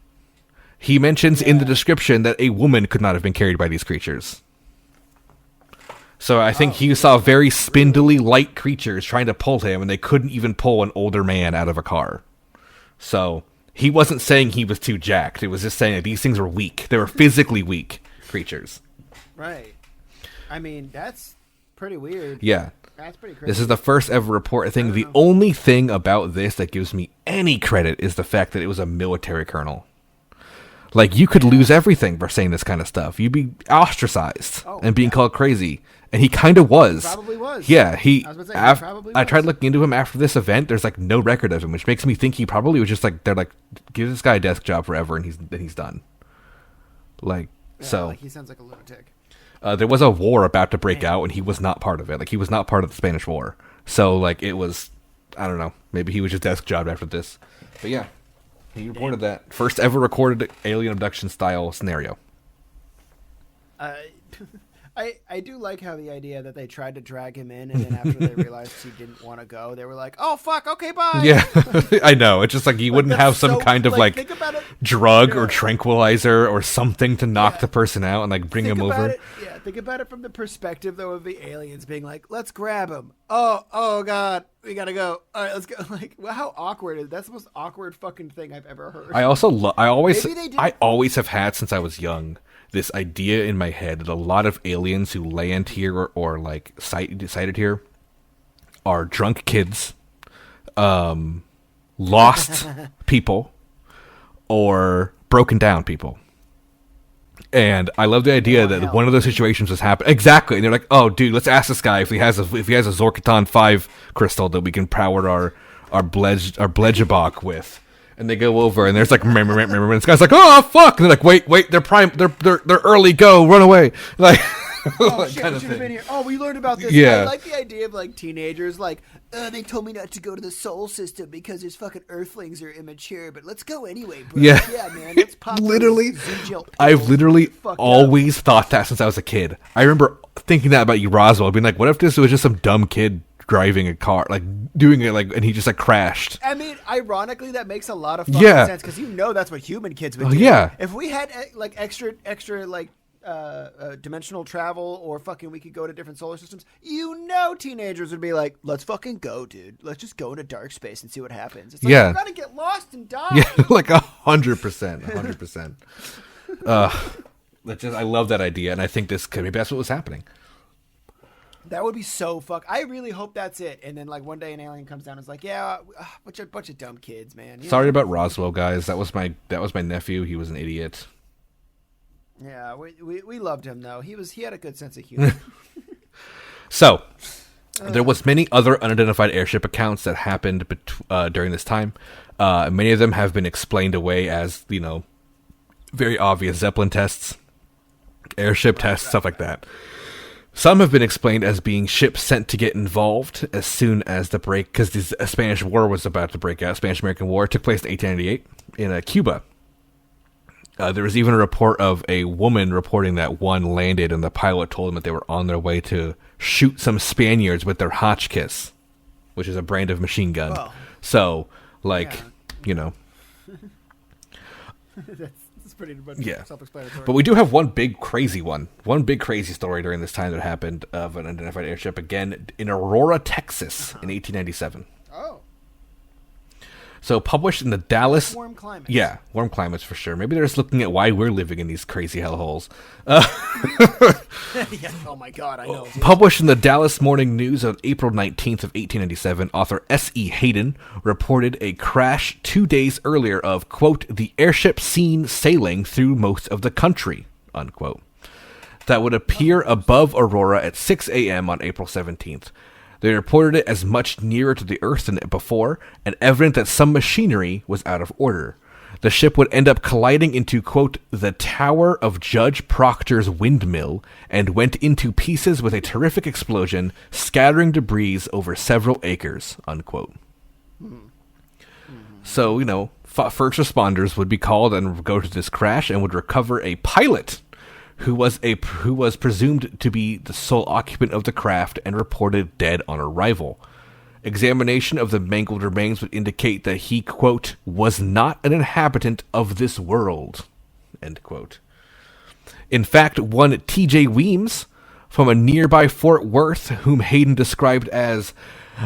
He mentions in the description that a woman could not have been carried by these creatures. So I think he saw very spindly, light creatures trying to pull him, and they couldn't even pull an older man out of a car. So, he wasn't saying he was too jacked. It was just saying that these things were weak. They were physically weak creatures. Right. I mean, that's pretty weird. Yeah. That's pretty crazy. This is the first ever report. I think the only thing about this that gives me any credit is the fact that it was a military colonel. Like, you could lose everything for saying this kind of stuff. You'd be ostracized and being called crazy. And he kind of was. He probably was. Yeah, I tried looking into him after this event. There's no record of him, which makes me think he probably was just they're give this guy a desk job forever, and he's done. He sounds like a lunatic. There was a war about to break out, and he was not part of it. He was not part of the Spanish War. So it was, I don't know. Maybe he was just desk jobbed after this. But yeah, he reported that first ever recorded alien abduction style scenario. I do like how the idea that they tried to drag him in, and then after they realized he didn't want to go, they were like, "Oh fuck, okay, bye." Yeah, I know. It's just like you wouldn't have some kind of like drug or tranquilizer or something to knock the person out and like bring him over. Think about it from the perspective though of the aliens being like, "Let's grab him." Oh god, we gotta go. All right, let's go. Like, well, how awkward is that's the most awkward fucking thing I've ever heard. I always have had since I was young this idea in my head that a lot of aliens who land here or like sighted here are drunk kids, lost people, or broken down people. And I love the idea that one of those situations has happened. Exactly. And they're like, "Oh, dude, let's ask this guy if he has a Zorkaton 5 crystal that we can power our Bledjebok with." And they go over, and there's like, and this guy's like, "Oh fuck!" And they're like, "Wait, they're early. Go, run away!" Like, oh shit, we should have been here. Oh, we learned about this. Yeah, I like the idea of like teenagers, like, they told me not to go to the soul system because there's fucking Earthlings are immature, but let's go anyway, bro. Yeah, man, let's pop. Literally, I've literally always thought that since I was a kid. I remember thinking that about you, Roswell, being like, "What if this was just some dumb kid driving a car, like doing it, like, and he just like crashed?" I mean, ironically, that makes a lot of fucking sense because that's what human kids would do. Yeah, if we had like extra like dimensional travel, or fucking we could go to different solar systems, teenagers would be like, "Let's fucking go, dude. Let's just go into dark space and see what happens." It's like, we're gonna get lost and die. Yeah, like 100%. I love that idea, and I think this could maybe that's what was happening. That would be so I really hope that's it. And then like one day an alien comes down and is like, "Yeah, bunch of dumb kids, man." Sorry about Roswell, guys. That was my nephew. He was an idiot. Yeah, we loved him though. He had a good sense of humor. So, there was many other unidentified airship accounts that happened during this time. Many of them have been explained away as, very obvious Zeppelin tests, airship tests, stuff like that. Some have been explained as being ships sent to get involved as soon as the break, because the Spanish War was about to break out. Spanish-American War took place in 1898 in Cuba. There was even a report of a woman reporting that one landed and the pilot told them that they were on their way to shoot some Spaniards with their Hotchkiss, which is a brand of machine gun. Oh. So, like, That's pretty much self-explanatory. But we do have one big crazy story during this time that happened of an unidentified airship, again, in Aurora, Texas, in 1897. Oh. So published in the Dallas... Warm climates. Yeah, warm climates for sure. Maybe they're just looking at why we're living in these crazy hellholes. Yeah, oh my god, I know. Published in the Dallas Morning News on April 19th of 1897, author S.E. Hayden reported a crash 2 days earlier of, quote, "the airship seen sailing through most of the country," unquote, that would appear above Aurora at 6 a.m. on April 17th. They reported it as much nearer to the Earth than before, and evident that some machinery was out of order. The ship would end up colliding into, quote, "the tower of Judge Proctor's windmill," and went into pieces with a terrific explosion, scattering debris over several acres, unquote. So, first responders would be called and go to this crash and would recover a pilot who was presumed to be the sole occupant of the craft and reported dead on arrival. Examination of the mangled remains would indicate that he, quote, "was not an inhabitant of this world," end quote. In fact, one T.J. Weems from a nearby Fort Worth, whom Hayden described as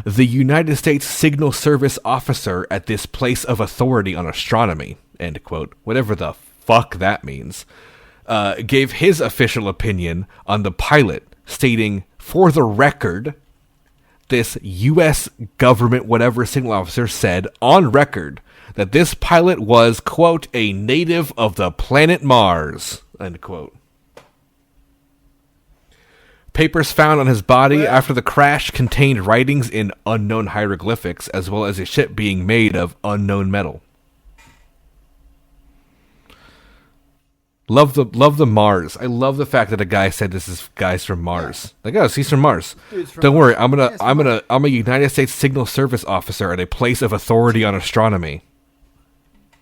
the United States Signal Service officer at this place of authority on astronomy, end quote, whatever the fuck that means, gave his official opinion on the pilot, stating, "For the record, this U.S. government whatever signal officer said on record that this pilot was, quote, a native of the planet Mars," end quote. Papers found on his body after the crash contained writings in unknown hieroglyphics, as well as a ship being made of unknown metal. Love the Mars. I love the fact that a guy said this is guys from Mars. Like, oh, he's from Mars. Don't worry, I'm a United States Signal Service officer at a place of authority on astronomy.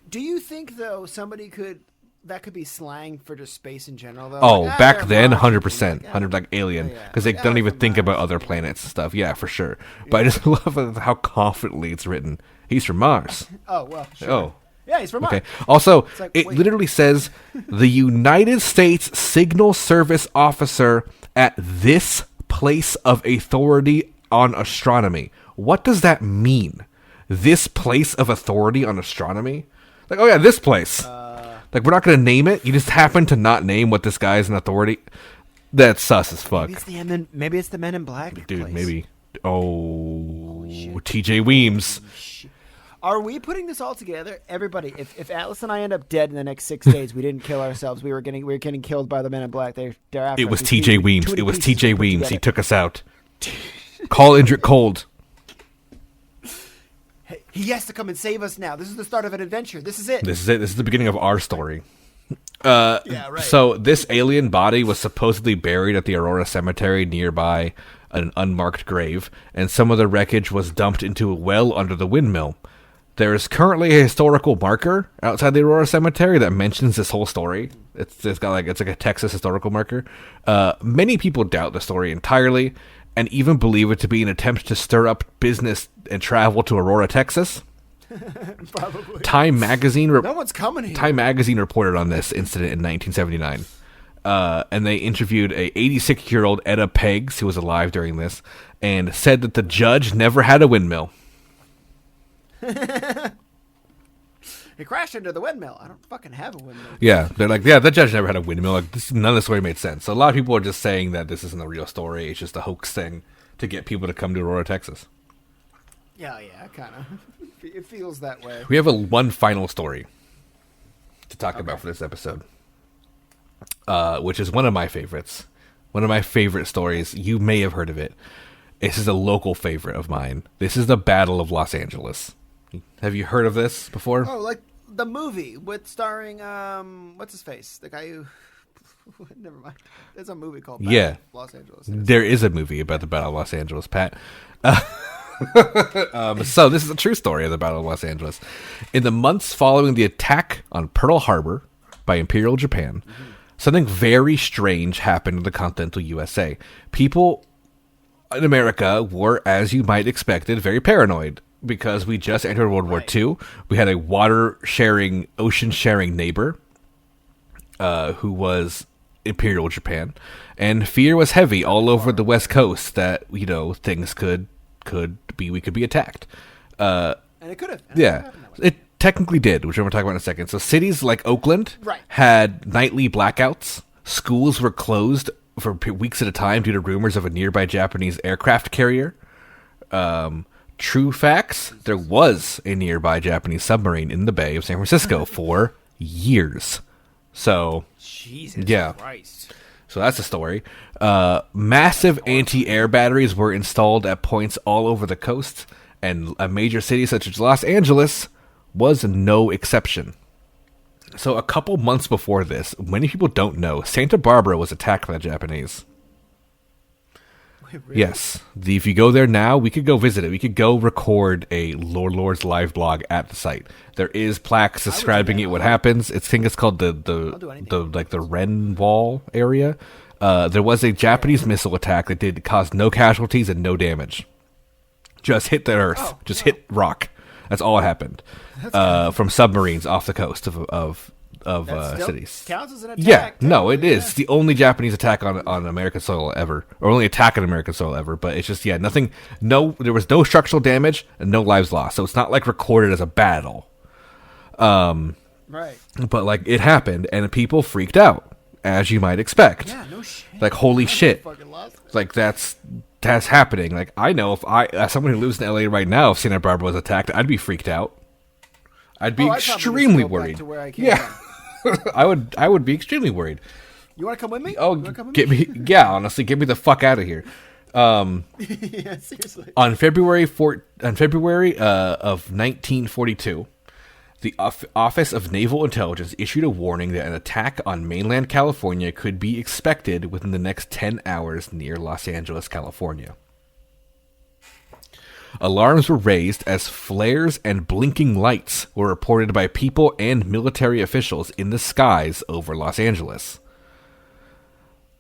Do you think though somebody could that could be slang for just space in general, though. Oh, like, back then, 100%, 100% like alien, because they don't even think about other planets and stuff. Yeah, for sure. But I just love how confidently it's written. He's from Mars. Oh well. Sure. Oh. Yeah, he's from Mars. Okay. Also, like, it literally says the United States Signal Service officer at this place of authority on astronomy. What does that mean? This place of authority on astronomy? Like, oh yeah, this place. Like, we're not going to name it. You just happen to not name what this guy is an authority. That's sus as fuck. Maybe it's the Men in Black Dude, place. maybe. Oh, TJ Weems. Are we putting this all together? Everybody, if Atlas and I end up dead in the next 6 days, we didn't kill ourselves. We were getting killed by the Men in Black. They're after It was us. TJ Weems. It was TJ Weems. He took us out. Call Indrik Cold. Hey, he has to come and save us now. This is the start of an adventure. This is it. This is the beginning of our story. Yeah, right. So this alien body was supposedly buried at the Aurora Cemetery nearby an unmarked grave, and some of the wreckage was dumped into a well under the windmill. There is currently a historical marker outside the Aurora Cemetery that mentions this whole story. It's like a Texas historical marker. Many people doubt the story entirely, and even believe it to be an attempt to stir up business and travel to Aurora, Texas. Probably. Time Magazine. No one's coming here. Time Magazine reported on this incident in 1979, and they interviewed a 86-year-old Etta Peggs, who was alive during this, and said that the judge never had a windmill. It crashed into the windmill. I don't fucking have a windmill. Yeah, they're like, yeah, the judge never had a windmill. Like, none of the story made sense. So a lot of people are just saying that this isn't a real story. It's just a hoax thing to get people to come to Aurora, Texas. Yeah, kind of. It feels that way. We have one final story to talk about for this episode, which is one of my favorites. One of my favorite stories. You may have heard of it. This is a local favorite of mine. This is the Battle of Los Angeles. Have you heard of this before? Oh, like the movie with starring what's his face? The guy who never mind. There's a movie called Battle of Los Angeles. There is a movie about the Battle of Los Angeles, Pat. So this is a true story of the Battle of Los Angeles. In the months following the attack on Pearl Harbor by Imperial Japan, something very strange happened in the continental USA. People in America were, as you might expected, very paranoid. Because we just entered World War II. We had a water-sharing, ocean-sharing neighbor who was Imperial Japan. And fear was heavy all over the West Coast that, things could be, we could be attacked. And it could have. Yeah. It technically did, which we're going to talk about in a second. So cities like Oakland had nightly blackouts. Schools were closed for weeks at a time due to rumors of a nearby Japanese aircraft carrier. True facts, there was a nearby Japanese submarine in the Bay of San Francisco for years. So, Jesus Christ. So that's the story. Massive anti-air batteries were installed at points all over the coast, and a major city such as Los Angeles was no exception. So a couple months before this, many people don't know, Santa Barbara was attacked by the Japanese. Really? Yes. If you go there now, we could go visit it. We could go record a Lord's live blog at the site. There is plaques describing what happens. I think it's called the Ren Wall area. There was a Japanese missile attack that caused no casualties and no damage. Just hit the earth. Hit rock. That's all that happened. From submarines off the coast of cities. Counts as an attack. Yeah, no, it is. It's the only Japanese attack on American soil ever, or only attack on American soil ever. But it's just nothing. No, there was no structural damage and no lives lost. So it's not like recorded as a battle. Right. But it happened, and people freaked out, as you might expect. Yeah, no shit. Holy shit. That's happening. I know if as someone who lives in LA right now, if Santa Barbara was attacked, I'd be freaked out. I'd be extremely worried. To where I came from. I would be extremely worried. You want to come with me? Oh, get me! Yeah, honestly, get me the fuck out of here. Yeah, seriously. On February of 1942, the Office of Naval Intelligence issued a warning that an attack on mainland California could be expected within the next 10 hours near Los Angeles, California. Alarms were raised as flares and blinking lights were reported by people and military officials in the skies over Los Angeles.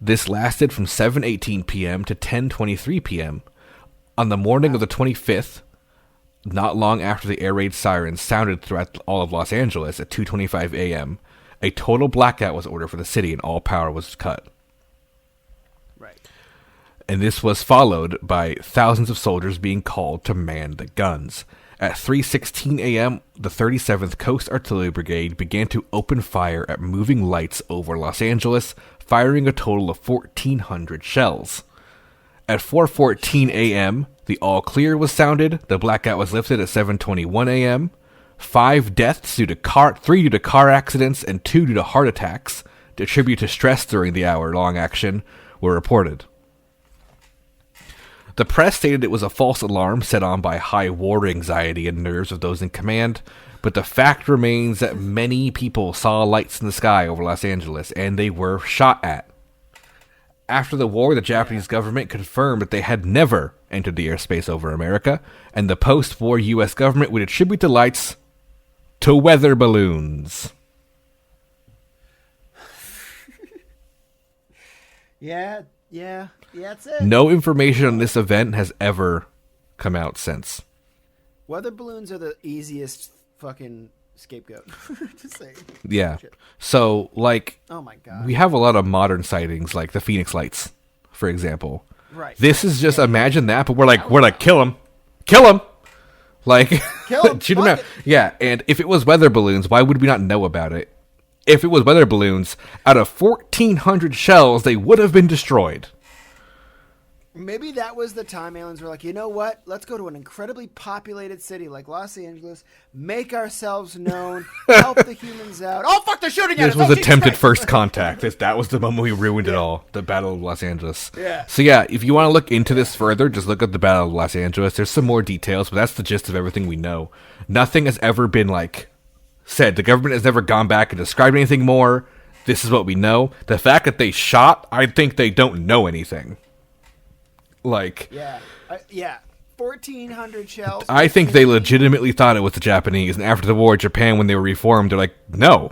This lasted from 7:18 p.m. to 10:23 p.m. On the morning of the 25th, not long after the air raid sirens sounded throughout all of Los Angeles at 2:25 a.m., a total blackout was ordered for the city and all power was cut. Right. And this was followed by thousands of soldiers being called to man the guns. At 3:16 a.m., the 37th Coast Artillery Brigade began to open fire at moving lights over Los Angeles, firing a total of 1,400 shells. At 4:14 a.m., the all clear was sounded. The blackout was lifted at 7:21 a.m. 5 deaths due to 3 due to car accidents and 2 due to heart attacks, attributed to stress during the hour-long action, were reported. The press stated it was a false alarm set on by high war anxiety and nerves of those in command, but the fact remains that many people saw lights in the sky over Los Angeles, and they were shot at. After the war, the Japanese government confirmed that they had never entered the airspace over America, and the post-war U.S. government would attribute the lights to weather balloons. Yeah, that's it. No information on this event has ever come out since. Weather balloons are the easiest fucking scapegoat. Just saying. Yeah. So, like, oh my God, we have a lot of modern sightings, like the Phoenix Lights, for example. Right. This is just imagine that, but we're like, kill him, like, kill him, shoot him out. Yeah. And if it was weather balloons, why would we not know about it? If it was weather balloons, out of 1,400 shells, they would have been destroyed. Maybe that was the time aliens were like, you know what? Let's go to an incredibly populated city like Los Angeles, make ourselves known, help the humans out. Oh, fuck, they're shooting at us! This was attempted first contact. That was the moment we ruined it all. The Battle of Los Angeles. Yeah. So yeah, if you want to look into this further, just look at the Battle of Los Angeles. There's some more details, but that's the gist of everything we know. Nothing has ever been, like, said. The government has never gone back and described anything more. This is what we know. The fact that they shot, I think they don't know anything. Like, yeah, 1,400 shells. I think they legitimately thought it was the Japanese, and after the war, Japan, when they were reformed, they're like, no,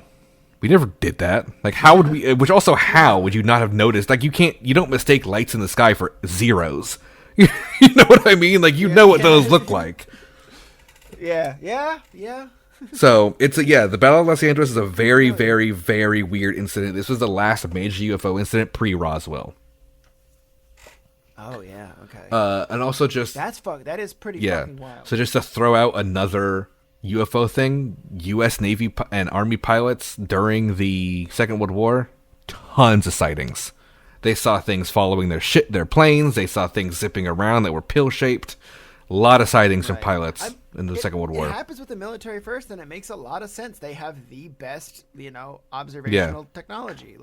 we never did that. Like, how would we? Which also, how would you not have noticed? Like, you don't mistake lights in the sky for zeros. You know what I mean? Like, you know what those look like. Yeah. So the Battle of Los Angeles is a very, very, very weird incident. This was the last major UFO incident pre-Roswell. Oh yeah, okay. And also just that is pretty fucking wild. So just to throw out another UFO thing, U.S. Navy and Army pilots during the Second World War, tons of sightings. They saw things following their planes. They saw things zipping around that were pill-shaped. A lot of sightings from pilots in the Second World War. It happens with the military first, and it makes a lot of sense. They have the best, observational technology.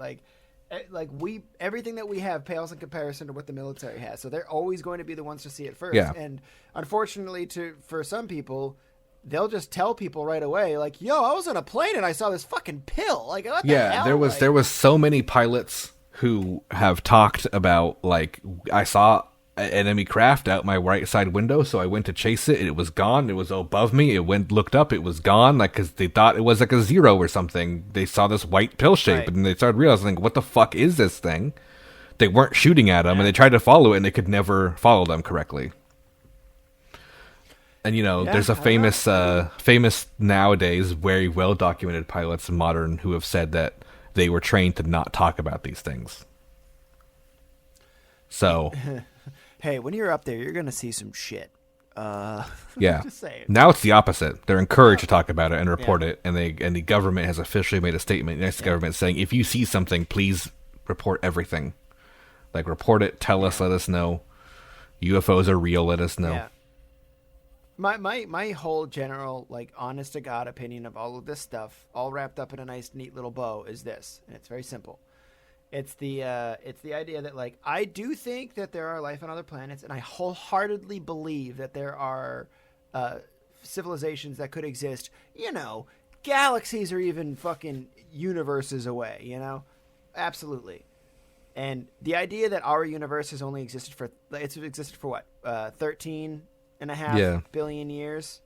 Everything that we have pales in comparison to what the military has. So they're always going to be the ones to see it first. Yeah. And unfortunately, for some people, they'll just tell people right away, like, "Yo, I was on a plane and I saw this fucking pill." Like, what the hell? there was so many pilots who have talked about, like, I saw an enemy craft out my right side window, so I went to chase it, and it was gone. It was above me. Looked up, it was gone, like, because they thought it was like a zero or something. They saw this white pill shape, and they started realizing, what the fuck is this thing? They weren't shooting at them, and they tried to follow it, and they could never follow them correctly. And, there's a famous nowadays, very well-documented pilots, modern, who have said that they were trained to not talk about these things. So... Hey, when you're up there, you're going to see some shit. Yeah. Just saying. Now it's the opposite. They're encouraged to talk about it and report it, and the government has officially made a statement, the government, saying, if you see something, please report everything. Like, report it, tell us, let us know. UFOs are real, let us know. Yeah. My whole general, honest to God opinion of all of this stuff, all wrapped up in a nice, neat little bow, is this, and it's very simple. It's the idea that, I do think that there are life on other planets, and I wholeheartedly believe that there are civilizations that could exist, galaxies or even fucking universes away, Absolutely. And the idea that our universe has only existed for what? 13.5 8.5 billion years.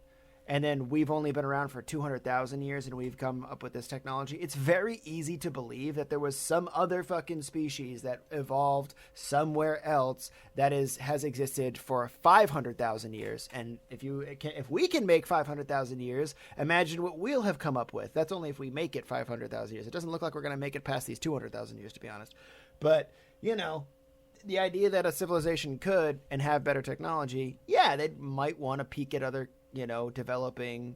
And then we've only been around for 200,000 years, and we've come up with this technology. It's very easy to believe that there was some other fucking species that evolved somewhere else that has existed for 500,000 years. And if we can make 500,000 years, imagine what we'll have come up with. That's only if we make it 500,000 years. It doesn't look like we're going to make it past these 200,000 years, to be honest. But, the idea that a civilization could and have better technology, yeah, they might want to peek at other developing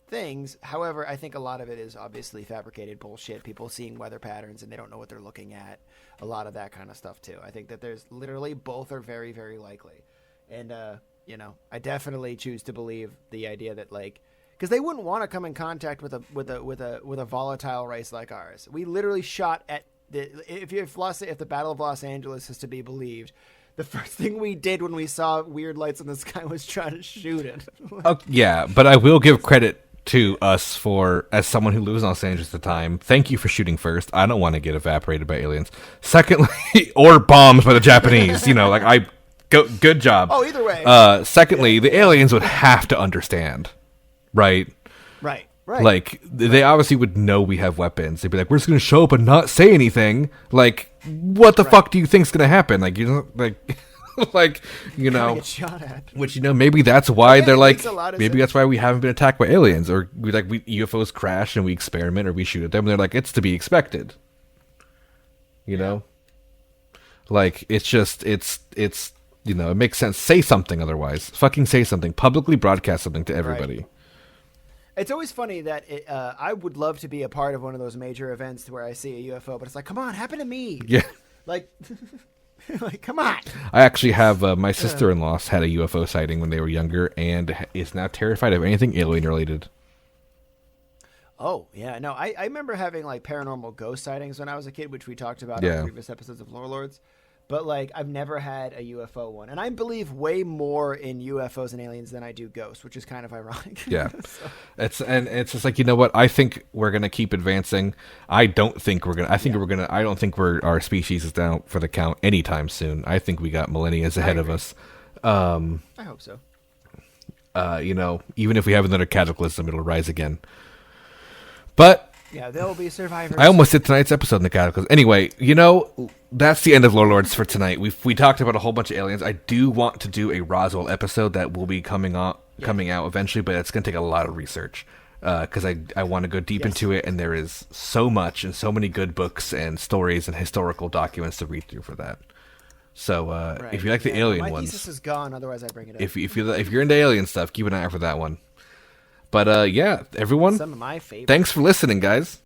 things. However, I think a lot of it is obviously fabricated bullshit. People seeing weather patterns and they don't know what they're looking at. A lot of that kind of stuff too. I think that there's literally both are very, very likely. And, I definitely choose to believe the idea that because they wouldn't want to come in contact with a volatile race like ours. We literally shot at if the Battle of Los Angeles is to be believed, the first thing we did when we saw weird lights in the sky was try to shoot it. Yeah, but I will give credit to us as someone who lives in Los Angeles at the time. Thank you for shooting first. I don't want to get evaporated by aliens. Secondly, or bombed by the Japanese. Good job. Oh, either way. Secondly, the aliens would have to understand, right? Right. They obviously would know we have weapons. They'd be like, we're just going to show up and not say anything. What the fuck do you think's going to happen? Get shot at. Which, maybe that's why they're maybe that's why we haven't been attacked by aliens. Or UFOs crash and we experiment or we shoot at them. And they're like, it's to be expected. Know? It's just, it's it makes sense. Say something otherwise. Fucking say something. Publicly broadcast something to everybody. Right. It's always funny that I would love to be a part of one of those major events where I see a UFO, but it's like, come on, happen to me. Yeah. Come on. I actually have my sister-in-law had a UFO sighting when they were younger and is now terrified of anything alien-related. Oh, yeah. No, I remember having paranormal ghost sightings when I was a kid, which we talked about in previous episodes of Lore Lords. But I've never had a UFO one, and I believe way more in UFOs and aliens than I do ghosts, which is kind of ironic. Yeah, it's just what? I think we're gonna keep advancing. I don't think we're gonna. I don't think our species is down for the count anytime soon. I think we got millennia ahead of us. I hope so. Even if we have another cataclysm, it'll rise again. But. Yeah, there will be survivors. I almost did tonight's episode in the cataclysm. Anyway, that's the end of Lore Lords for tonight. We talked about a whole bunch of aliens. I do want to do a Roswell episode that will be coming out eventually, but it's going to take a lot of research because I want to go deep into it, and there is so much and so many good books and stories and historical documents to read through for that. So if you like the alien ones, my thesis is gone. Otherwise, I bring it up. If you're into alien stuff, keep an eye out for that one. But everyone, some of my favorites. Thanks for listening, guys.